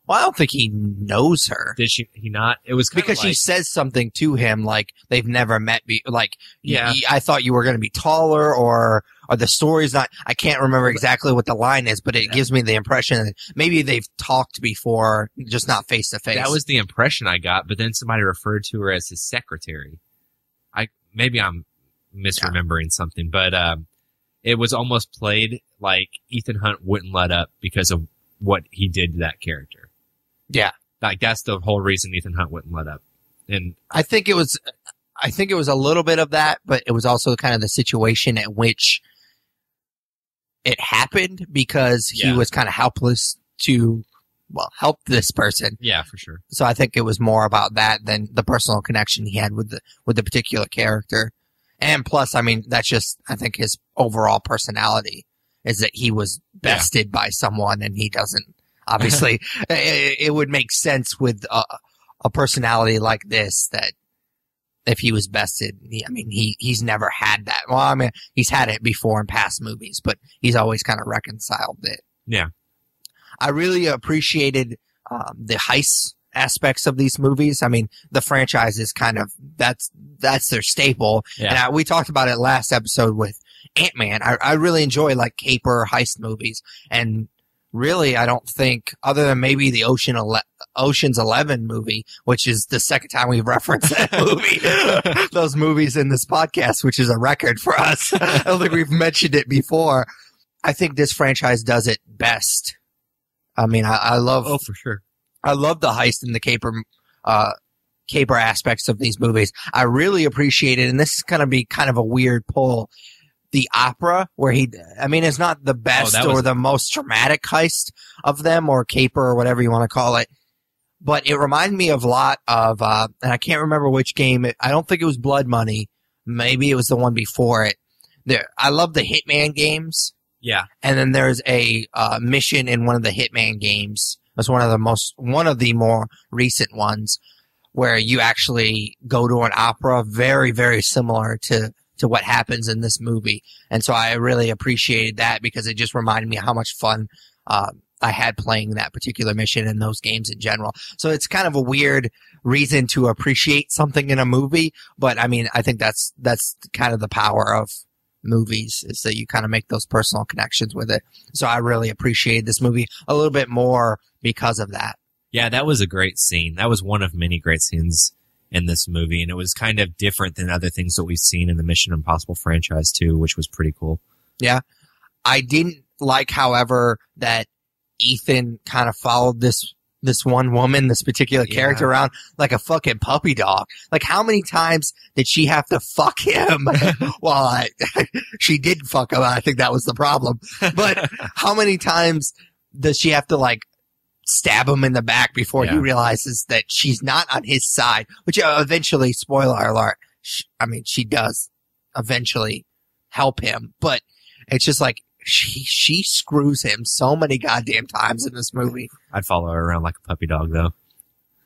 Well, I don't think he knows her. Did he not? It was kind because of like, she says something to him like they've never met. Yeah. I thought you were going to be taller, or the story's not. I can't remember exactly what the line is, but it gives me the impression that maybe they've talked before, just not face to face. that was the impression I got. But then somebody referred to her as his secretary. Maybe I'm misremembering something, but it was almost played like Ethan Hunt wouldn't let up because of what he did to that character. Yeah. Like that's the whole reason Ethan Hunt wouldn't let up. And I think it was a little bit of that, but it was also kind of the situation at which it happened because he was kind of helpless to, help this person. Yeah, for sure. So I think it was more about that than the personal connection he had with the particular character. And plus, I mean, that's just, I think his overall personality is that he was bested by someone and he doesn't. Obviously, it would make sense with a personality like this that if he was bested, he's never had that. Well, I mean, he's had it before in past movies, but he's always kind of reconciled it. Yeah. I really appreciated the heist aspects of these movies. I mean, the franchise is kind of, that's their staple. Yeah. And we talked about it last episode with Ant-Man. I really enjoy like caper heist movies, and really, I don't think, other than maybe the Ocean's 11 movie, which is the second time we've referenced that movie, those movies in this podcast, which is a record for us. I don't think we've mentioned it before. I think this franchise does it best. I mean, I love. Oh, for sure. I love the heist and the caper aspects of these movies. I really appreciate it, and this is going to be kind of a weird pull. The opera, where it's not the best or the most dramatic heist of them, or caper, or whatever you want to call it, but it reminded me of a lot of, and I can't remember which game. I don't think it was Blood Money. Maybe it was the one before it. I love the Hitman games. Yeah. And then there's a mission in one of the Hitman games. That's one of the more recent ones, where you actually go to an opera, very, very similar to what happens in this movie. And so I really appreciated that because it just reminded me how much fun I had playing that particular mission and those games in general. So it's kind of a weird reason to appreciate something in a movie, but I mean, I think that's kind of the power of movies, is that you kind of make those personal connections with it. So I really appreciated this movie a little bit more because of that. Yeah, that was a great scene. That was one of many great scenes in this movie, and it was kind of different than other things that we've seen in the Mission Impossible franchise too, which was pretty cool. Yeah. I didn't like, however, that Ethan kind of followed this one woman, this particular character around like a fucking puppy dog. Like, how many times did she have to fuck him? Well, she did fuck him. I think that was the problem. But how many times does she have to like stab him in the back before he realizes that she's not on his side, which eventually, spoiler alert, she does eventually help him, but it's just like she screws him so many goddamn times in this movie. I'd follow her around like a puppy dog though.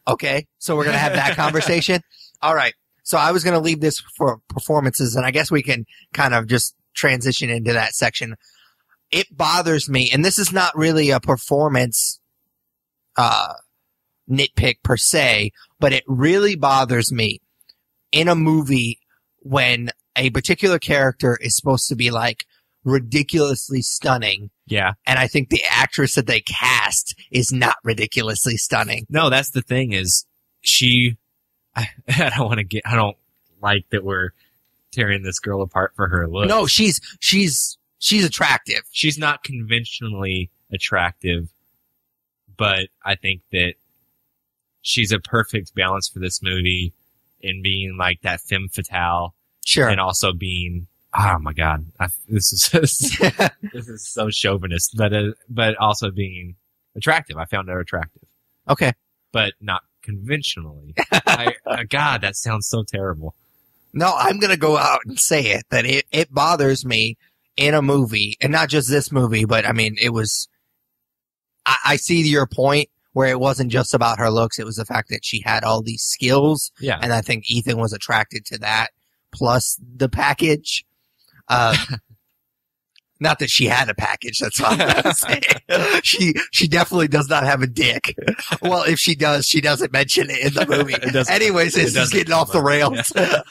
Okay. So we're going to have that conversation. All right. So I was going to leave this for performances, and I guess we can kind of just transition into that section. It bothers me, and this is not really a performance nitpick per se, but it really bothers me in a movie when a particular character is supposed to be like ridiculously stunning. Yeah. And I think the actress that they cast is not ridiculously stunning. No, that's the thing is I don't like that we're tearing this girl apart for her looks. No, she's attractive. She's not conventionally attractive, but I think that she's a perfect balance for this movie in being like that femme fatale. Sure. And also being, oh my God, this is so chauvinist, but also being attractive. I found her attractive. Okay. But not conventionally. God, that sounds so terrible. No, I'm going to go out and say it, that it bothers me in a movie, and not just this movie, but I mean, it was, I see your point where it wasn't just about her looks. It was the fact that she had all these skills. Yeah. And I think Ethan was attracted to that plus the package. Not that she had a package. That's what I'm saying. She definitely does not have a dick. Well, if she does, she doesn't mention it in the movie. Anyways, this is getting off the rails. Yeah.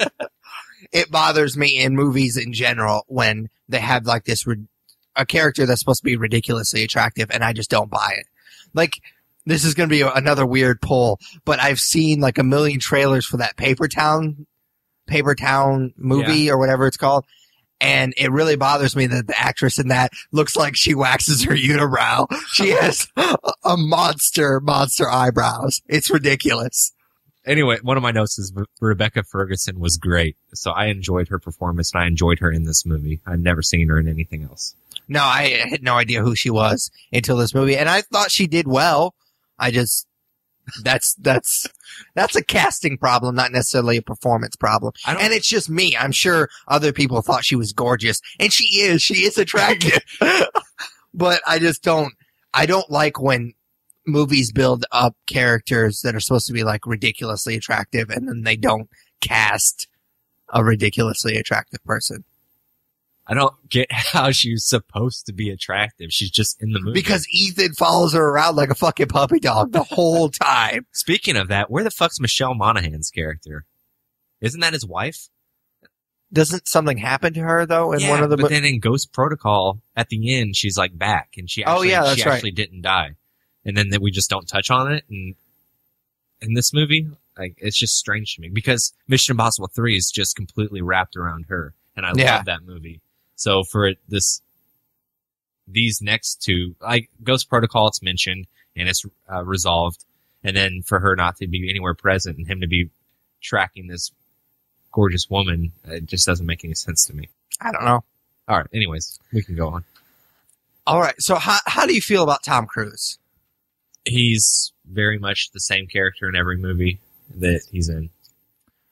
It bothers me in movies in general when they have like this, a character that's supposed to be ridiculously attractive and I just don't buy it. Like, this is going to be another weird pull, but I've seen like a million trailers for that Paper Town movie or whatever it's called. And it really bothers me that the actress in that looks like she waxes her unibrow. She has a monster eyebrows. It's ridiculous. Anyway, one of my notes is Rebecca Ferguson was great. So I enjoyed her performance and I enjoyed her in this movie. I've never seen her in anything else. No, I had no idea who she was until this movie. And I thought she did well. That's a casting problem, not necessarily a performance problem. And it's just me. I'm sure other people thought she was gorgeous, and she is attractive. But I don't like when movies build up characters that are supposed to be like ridiculously attractive and then they don't cast a ridiculously attractive person. I don't get how she's supposed to be attractive. She's just in the movie. Because Ethan follows her around like a fucking puppy dog the whole time. Speaking of that, where the fuck's Michelle Monaghan's character? Isn't that his wife? Doesn't something happen to her though? In one of the but then in Ghost Protocol, at the end, she's like back and she actually didn't die. And then we just don't touch on it. And in this movie, like, it's just strange to me because Mission Impossible 3 is just completely wrapped around her. And I love that movie. So for these next two, like Ghost Protocol, it's mentioned and it's resolved. And then for her not to be anywhere present and him to be tracking this gorgeous woman, it just doesn't make any sense to me. I don't know. All right. Anyways, we can go on. All right. So how do you feel about Tom Cruise? He's very much the same character in every movie that he's in.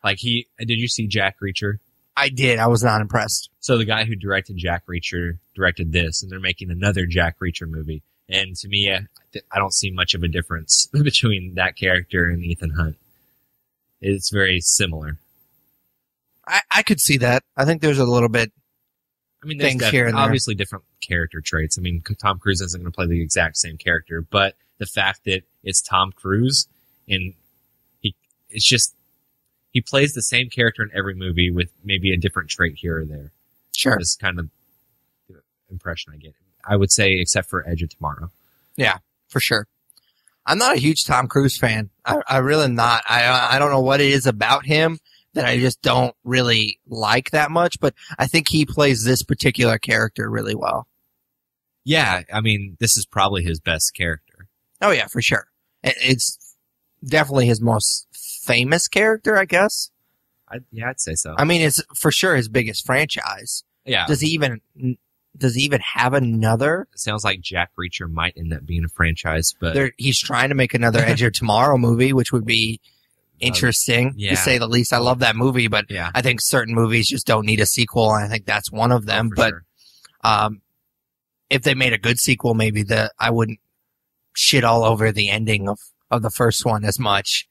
Like did you see Jack Reacher? I did. I was not impressed. So the guy who directed Jack Reacher directed this, and they're making another Jack Reacher movie. And to me, I don't see much of a difference between that character and Ethan Hunt. It's very similar. I could see that. I think there's a little bit. I mean, there's here and obviously different character traits. I mean, Tom Cruise isn't going to play the exact same character, but the fact that it's Tom Cruise and he plays the same character in every movie with maybe a different trait here or there. Sure. That's kind of the impression I get. I would say except for Edge of Tomorrow. Yeah, for sure. I'm not a huge Tom Cruise fan. I really not. I don't know what it is about him that I just don't really like that much, but I think he plays this particular character really well. Yeah, I mean, this is probably his best character. Oh yeah, for sure. It's definitely his most famous character, I guess. I'd say so. I mean, it's for sure his biggest franchise. Yeah. Does he even have another? It sounds like Jack Reacher might end up being a franchise, but he's trying to make another Edge of Tomorrow movie, which would be interesting to say the least. I love that movie, but I think certain movies just don't need a sequel, and I think that's one of them. But sure. If they made a good sequel, maybe I wouldn't shit all over the ending of the first one as much.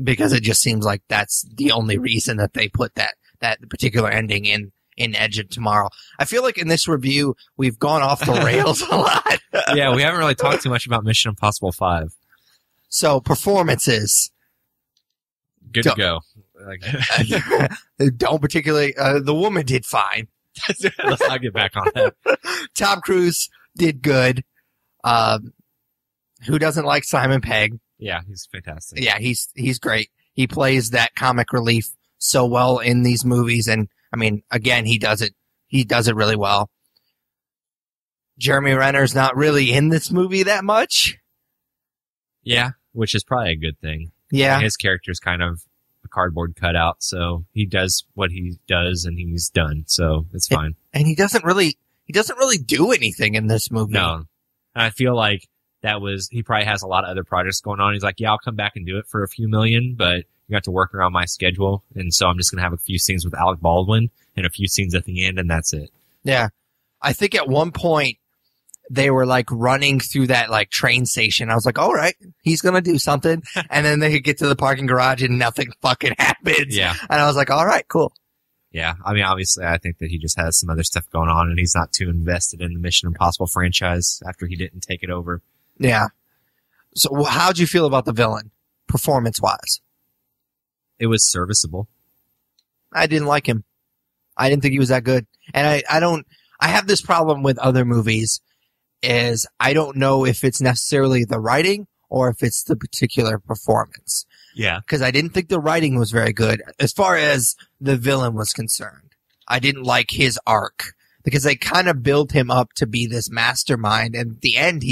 Because it just seems like that's the only reason that they put that particular ending in Edge of Tomorrow. I feel like in this review, we've gone off the rails a lot. Yeah, we haven't really talked too much about Mission Impossible 5. So, performances. Good to go. Don't particularly, the woman did fine. Let's not get back on that. Tom Cruise did good. Who doesn't like Simon Pegg? Yeah, he's fantastic. Yeah, he's great. He plays that comic relief so well in these movies, and I mean, again, he does it really well. Jeremy Renner's not really in this movie that much. Yeah, which is probably a good thing. Yeah. His character's kind of a cardboard cutout, so he does what he does and he's done, so it's fine. And he doesn't really do anything in this movie. No. And I feel like he probably has a lot of other projects going on. He's like, yeah, I'll come back and do it for a few million, but you have to work around my schedule. And so I'm just going to have a few scenes with Alec Baldwin and a few scenes at the end, and that's it. Yeah. I think at one point they were like running through that like train station. I was like, all right, he's going to do something. And then they get to the parking garage and nothing fucking happens. Yeah. And I was like, all right, cool. Yeah, I mean, obviously, I think that he just has some other stuff going on, and he's not too invested in the Mission Impossible franchise after he didn't take it over. Yeah. So how'd you feel about the villain, performance-wise? It was serviceable. I didn't like him. I didn't think he was that good. And I have this problem with other movies is I don't know if it's necessarily the writing or if it's the particular performance. Yeah. Because I didn't think the writing was very good as far as the villain was concerned. I didn't like his arc because they kind of build him up to be this mastermind, and at the end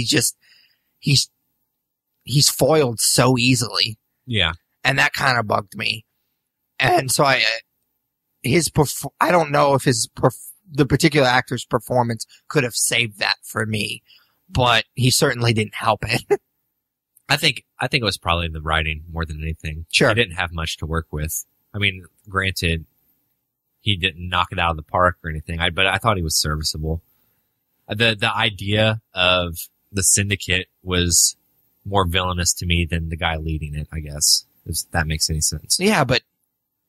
he's foiled so easily. Yeah. And that kind of bugged me. And so I don't know if the particular actor's performance could have saved that for me, but he certainly didn't help it. I think it was probably the writing more than anything. Sure. He didn't have much to work with. I mean, granted, he didn't knock it out of the park or anything, but I thought he was serviceable. The idea of the syndicate was more villainous to me than the guy leading it, I guess, if that makes any sense. Yeah, but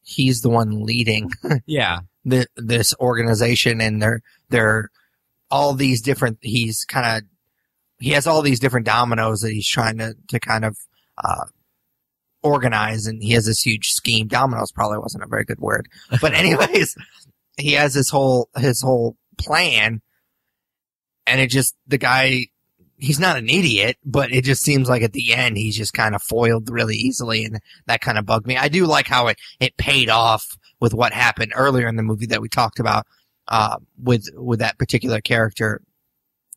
he's the one leading Yeah. this organization, and they're all these different, he has all these different dominoes that he's trying to kind of organize, and he has this huge scheme. Dominoes probably wasn't a very good word. But anyways, he has his whole plan, and the guy, he's not an idiot, but it just seems like at the end he's just kind of foiled really easily, and that kind of bugged me. I do like how it paid off with what happened earlier in the movie that we talked about with that particular character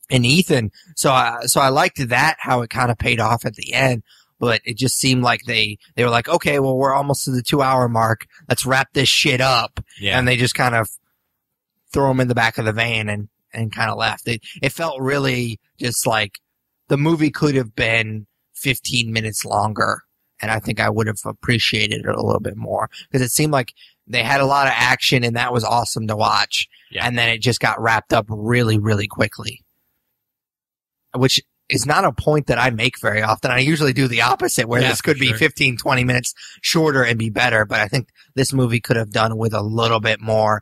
and Ethan. So I liked that, how it kind of paid off at the end, but it just seemed like they were like, okay, well, we're almost to the 2-hour mark. Let's wrap this shit up. Yeah. And they just kind of throw him in the back of the van and kind of left. It felt really just like the movie could have been 15 minutes longer, and I think I would have appreciated it a little bit more, because it seemed like they had a lot of action, and that was awesome to watch. Yeah. And then it just got wrapped up really, really quickly, which is not a point that I make very often. I usually do the opposite, where this could be 15, 20 minutes shorter and be better. But I think this movie could have done with a little bit more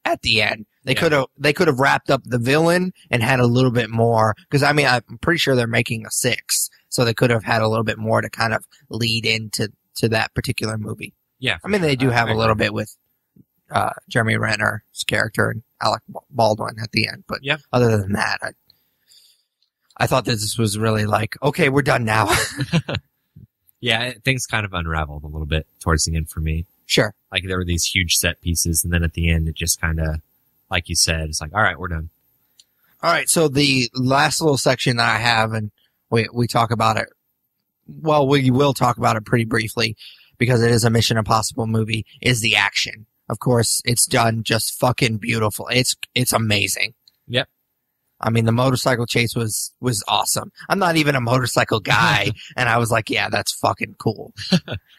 at the end. They could have wrapped up the villain and had a little bit more, because I mean, I'm pretty sure they're making a 6, so they could have had a little bit more to kind of lead into that particular movie. Yeah. I mean, they do have a little bit with Jeremy Renner's character and Alec Baldwin at the end, but other than that, I thought that this was really like, okay, we're done now. Yeah, things kind of unraveled a little bit towards the end for me. Sure. Like, there were these huge set pieces, and then at the end, it just kind of, like you said, it's like, all right, we're done. All right, so the last little section that I have, and we talk about it, well, we will talk about it pretty briefly, because it is a Mission Impossible movie, is the action. Of course, it's done just fucking beautiful. It's amazing. Yep. I mean, the motorcycle chase was awesome. I'm not even a motorcycle guy, and I was like, yeah, that's fucking cool.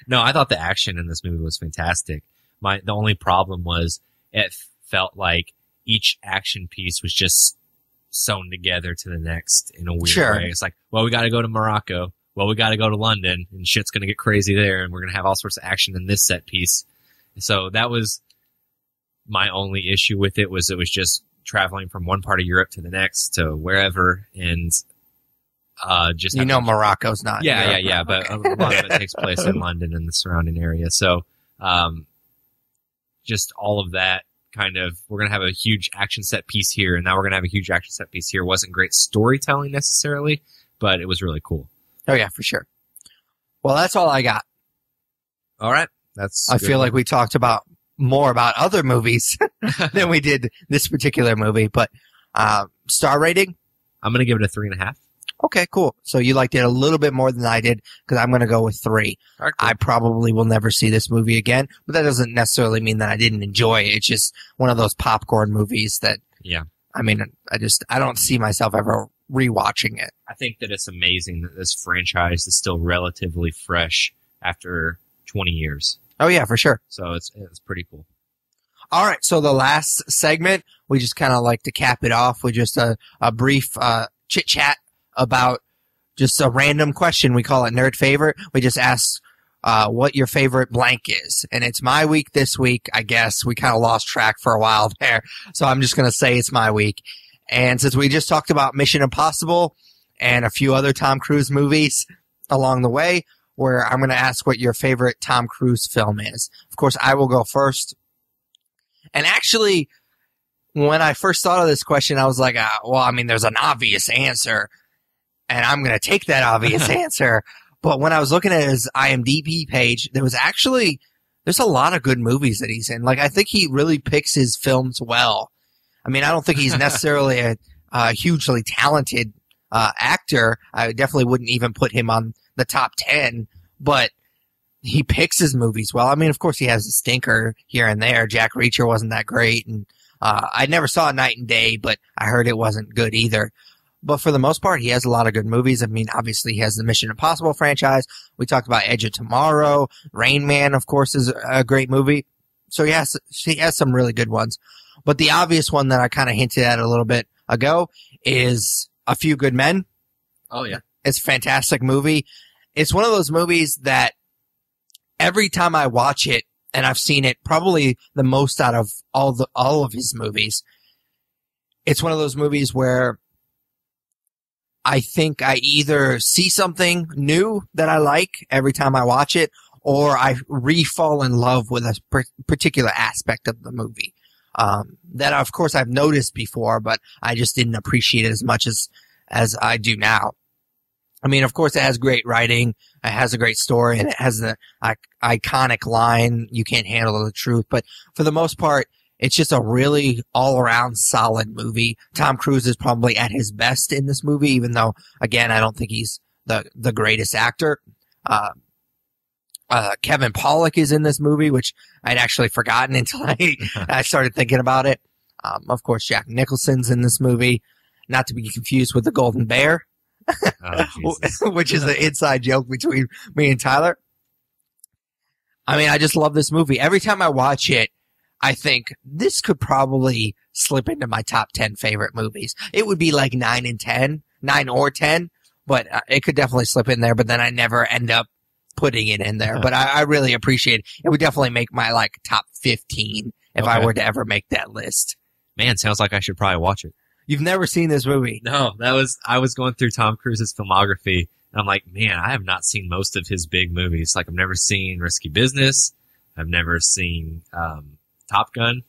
No, I thought the action in this movie was fantastic. The only problem was it felt like each action piece was just sewn together to the next in a weird way. It's like, well, we got to go to Morocco. Well, we got to go to London, and shit's going to get crazy there, and we're going to have all sorts of action in this set piece. So that was my only issue with it, was just traveling from one part of Europe to the next to wherever, and just Morocco's not. Yeah, but a lot of it takes place in London and the surrounding area. So just all of that kind of, we're going to have a huge action set piece here, and now we're going to have a huge action set piece here. Wasn't great storytelling necessarily, but it was really cool. Oh yeah, for sure. Well, that's all I got. All right. I feel like we talked more about other movies than we did this particular movie, but star rating? I'm going to give it a 3.5. Okay, cool. So you liked it a little bit more than I did, because I'm going to go with 3. Right, cool. I probably will never see this movie again, but that doesn't necessarily mean that I didn't enjoy it. It's just one of those popcorn movies that, I mean, I don't see myself ever rewatching it. I think that it's amazing that this franchise is still relatively fresh after 20 years. Oh yeah, for sure. So it's pretty cool. All right. So the last segment, we just kind of like to cap it off with just a brief chit chat about just a random question. We call it Nerd Favorite. We just ask what your favorite blank is. And it's my week this week, I guess. We kind of lost track for a while there. So I'm just going to say it's my week. And since we just talked about Mission Impossible and a few other Tom Cruise movies along the way, where I'm going to ask what your favorite Tom Cruise film is. Of course, I will go first. And actually, when I first thought of this question, I was like, well, I mean, there's an obvious answer, and I'm going to take that obvious answer. But when I was looking at his IMDb page, there's a lot of good movies that he's in. Like, I think he really picks his films well. I mean, I don't think he's necessarily a hugely talented actor. I definitely wouldn't even put him on the top 10, but he picks his movies well. I mean, of course, he has a stinker here and there. Jack Reacher wasn't that great, and I never saw Night and Day, but I heard it wasn't good either. But for the most part, he has a lot of good movies. I mean, obviously, he has the Mission Impossible franchise. We talked about Edge of Tomorrow. Rain Man, of course, is a great movie. So he has some really good ones. But the obvious one that I kind of hinted at a little bit ago is A Few Good Men. Oh, yeah. It's a fantastic movie. It's one of those movies that every time I watch it, and I've seen it probably the most out of all of his movies, it's one of those movies where I think I either see something new that I like every time I watch it, or I re-fall in love with a particular aspect of the movie. That, of course, I've noticed before, but I just didn't appreciate it as much as I do now. I mean, of course, it has great writing, it has a great story, and it has the iconic line, "You can't handle the truth." But for the most part, it's just a really all-around solid movie. Tom Cruise is probably at his best in this movie, even though, again, I don't think he's the greatest actor. Kevin Pollak is in this movie, which I'd actually forgotten until I started thinking about it. Of course, Jack Nicholson's in this movie, not to be confused with the Golden Bear. Which is an inside joke between me and Tyler. I mean, I just love this movie. Every time I watch it, I think this could probably slip into my top 10 favorite movies. It would be like 9 or 10, but it could definitely slip in there, but then I never end up putting it in there. But I really appreciate it. It would definitely make my like top 15 if I were to ever make that list. Man, sounds like I should probably watch it. You've never seen this movie? No, I was going through Tom Cruise's filmography, and I'm like, man, I have not seen most of his big movies. Like, I've never seen Risky Business. I've never seen Top Gun.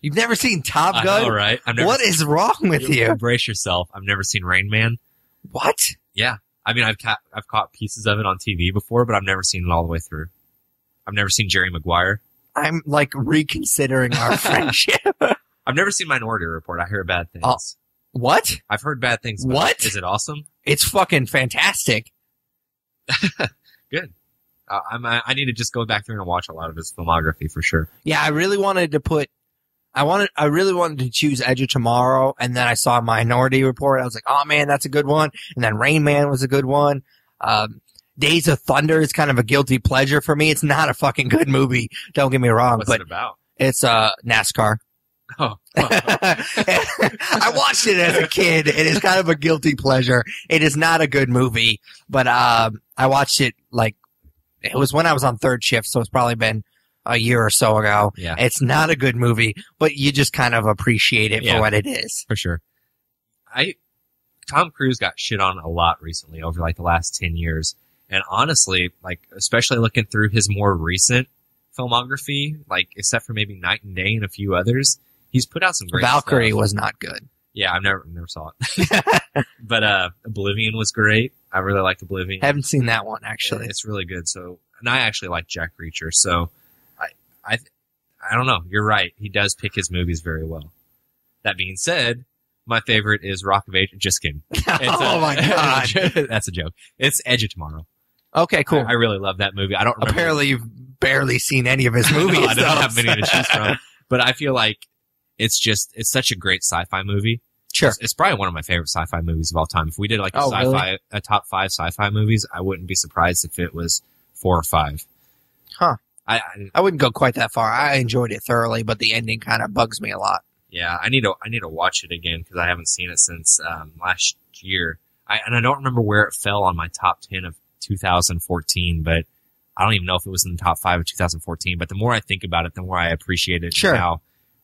You've never seen Top Gun? I know, right? What is wrong with you? Brace yourself. I've never seen Rain Man. What? Yeah. I mean, I've caught pieces of it on TV before, but I've never seen it all the way through. I've never seen Jerry Maguire. I'm like reconsidering our friendship. I've never seen Minority Report. I hear bad things. What? I've heard bad things. What? Is it awesome? It's fucking fantastic. Good. I need to just go back through and watch a lot of his filmography for sure. Yeah, I really wanted to choose Edge of Tomorrow, and then I saw Minority Report. I was like, oh man, that's a good one. And then Rain Man was a good one. Days of Thunder is kind of a guilty pleasure for me. It's not a fucking good movie. Don't get me wrong. What's it about? It's NASCAR. Oh. I watched it as a kid. It is kind of a guilty pleasure. It is not a good movie, but I watched it like it was when I was on third shift, so it's probably been a year or so ago. Yeah. It's not a good movie, but you just kind of appreciate it for what it is. For sure. Tom Cruise got shit on a lot recently over like the last 10 years. And honestly, like, especially looking through his more recent filmography, like, except for maybe Night and Day and a few others, he's put out some great Valkyrie stuff. was not good. Yeah, I've never saw it. But Oblivion was great. I really liked Oblivion. Haven't seen that one, actually. It's really good. So, and I actually like Jack Reacher. So, I don't know. You're right. He does pick his movies very well. That being said, my favorite is Rock of Ages. Just kidding. Oh my God. That's a joke. It's Edge of Tomorrow. Okay, cool. I really love that movie. I don't remember. Apparently you've barely seen any of his movies. No, I don't have many to choose from. But I feel like it's such a great sci-fi movie. Sure. It's probably one of my favorite sci-fi movies of all time. If we did like a top 5 sci-fi movies, I wouldn't be surprised if it was 4 or 5. Huh. I wouldn't go quite that far. I enjoyed it thoroughly, but the ending kind of bugs me a lot. Yeah, I need to watch it again because I haven't seen it since last year. I don't remember where it fell on my top 10 of 2014, but I don't even know if it was in the top 5 of 2014, but the more I think about it, the more I appreciate it. Sure. Now,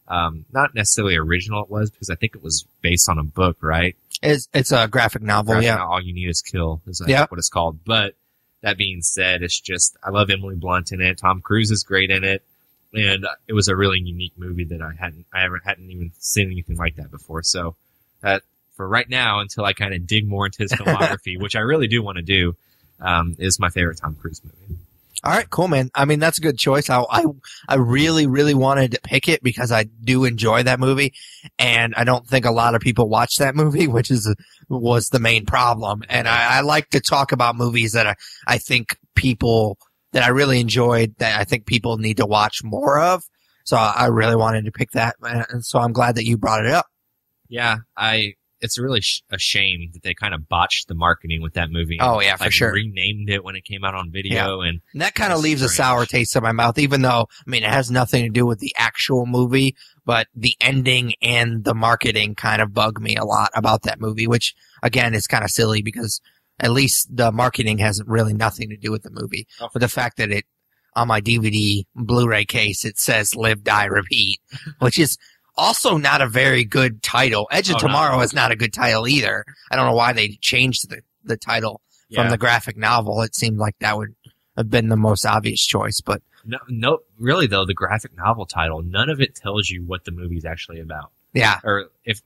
not necessarily original it was, because I think it was based on a book, right? It's a graphic novel, yeah. All You Need Is Kill is what it's called. But that being said, it's just, I love Emily Blunt in it. Tom Cruise is great in it. And it was a really unique movie that I hadn't even seen anything like that before. So that, for right now, until I kind of dig more into his filmography, which I really do want to do, is my favorite Tom Cruise movie. All right, cool, man. I mean, that's a good choice. I really, really wanted to pick it because I do enjoy that movie, and I don't think a lot of people watch that movie, which was the main problem. And I like to talk about movies that I think people that I really enjoyed that I think people need to watch more of. So I really wanted to pick that, and so I'm glad that you brought it up. Yeah, it's really a shame that they kind of botched the marketing with that movie. Oh, yeah, for sure. Renamed it when it came out on video. Yeah. And that kind of leaves a sour taste in my mouth, even though, I mean, it has nothing to do with the actual movie, but the ending and the marketing kind of bug me a lot about that movie, which, again, is kind of silly because at least the marketing has really nothing to do with the movie. Oh. But the fact that on my DVD Blu-ray case, it says Live, Die, Repeat, which is also not a very good title. Edge of Tomorrow is not a good title either. I don't know why they changed the title from the graphic novel. It seemed like that would have been the most obvious choice, but no, really though, the graphic novel title, none of it tells you what the movie's actually about. Yeah. Or if,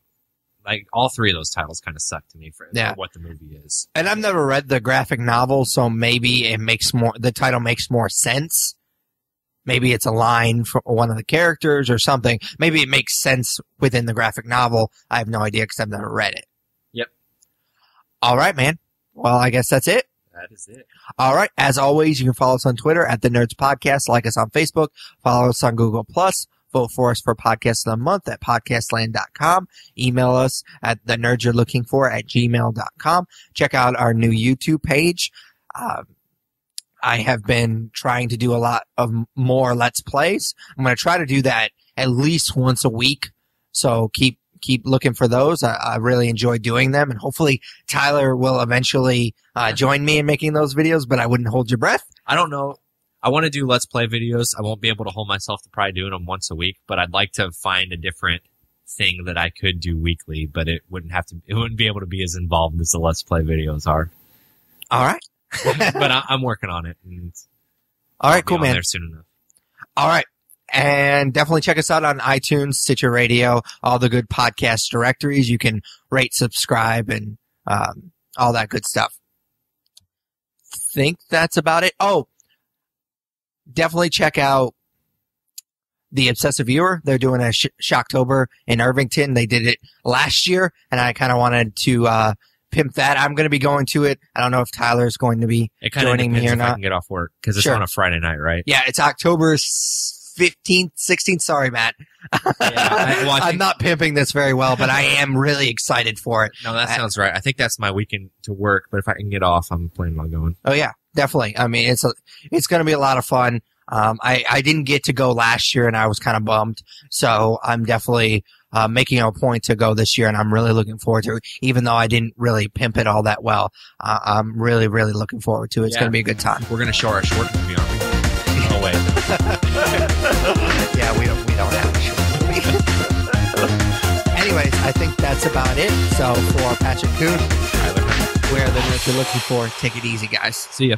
like, all three of those titles kind of suck to me for what the movie is. And I've never read the graphic novel, so maybe the title makes more sense. Maybe it's a line from one of the characters or something. Maybe it makes sense within the graphic novel. I have no idea because I've never read it. Yep. All right, man. Well, I guess that's it. That is it. All right. As always, you can follow us on Twitter at The Nerds Podcast. Like us on Facebook. Follow us on Google+. Vote for us for Podcast of the Month at podcastland.com. Email us at thenerdsyou'relooking@gmail.com. Check out our new YouTube page. I have been trying to do a lot of more Let's Plays. I'm going to try to do that at least once a week. So keep looking for those. I really enjoy doing them, and hopefully Tyler will eventually join me in making those videos, but I wouldn't hold your breath. I don't know. I want to do Let's Play videos. I won't be able to hold myself to probably doing them once a week, but I'd like to find a different thing that I could do weekly, but it wouldn't be able to be as involved as the Let's Play videos are. All right. But I'm working on it. And all right, cool, man. There soon enough. All right. And definitely check us out on iTunes, Stitcher Radio, all the good podcast directories. You can rate, subscribe, and all that good stuff. Think that's about it. Oh, definitely check out The Obsessive Viewer. They're doing a Shocktober in Irvington. They did it last year, and I kind of wanted to pimp that. I'm going to be going to it. I don't know if Tyler's going to be joining me or not. I can get off work because it's on a Friday night, right? Yeah, it's October 15th, 16th. Sorry, Matt. I'm not pimping this very well, but I am really excited for it. No, that sounds right. I think that's my weekend to work, but if I can get off, I'm planning on going. Oh yeah, definitely. I mean, it's going to be a lot of fun. I didn't get to go last year and I was kind of bummed. So I'm definitely making a point to go this year, and I'm really looking forward to it. Even though I didn't really pimp it all that well, I'm really, really looking forward to it. It's going to be a good time. We're going to show our short movie, aren't we? Oh, wait. Yeah, we don't have a short movie. Anyways, I think that's about it. So for Patrick Kuhn, we're the nerds you're looking for. Take it easy, guys. See ya.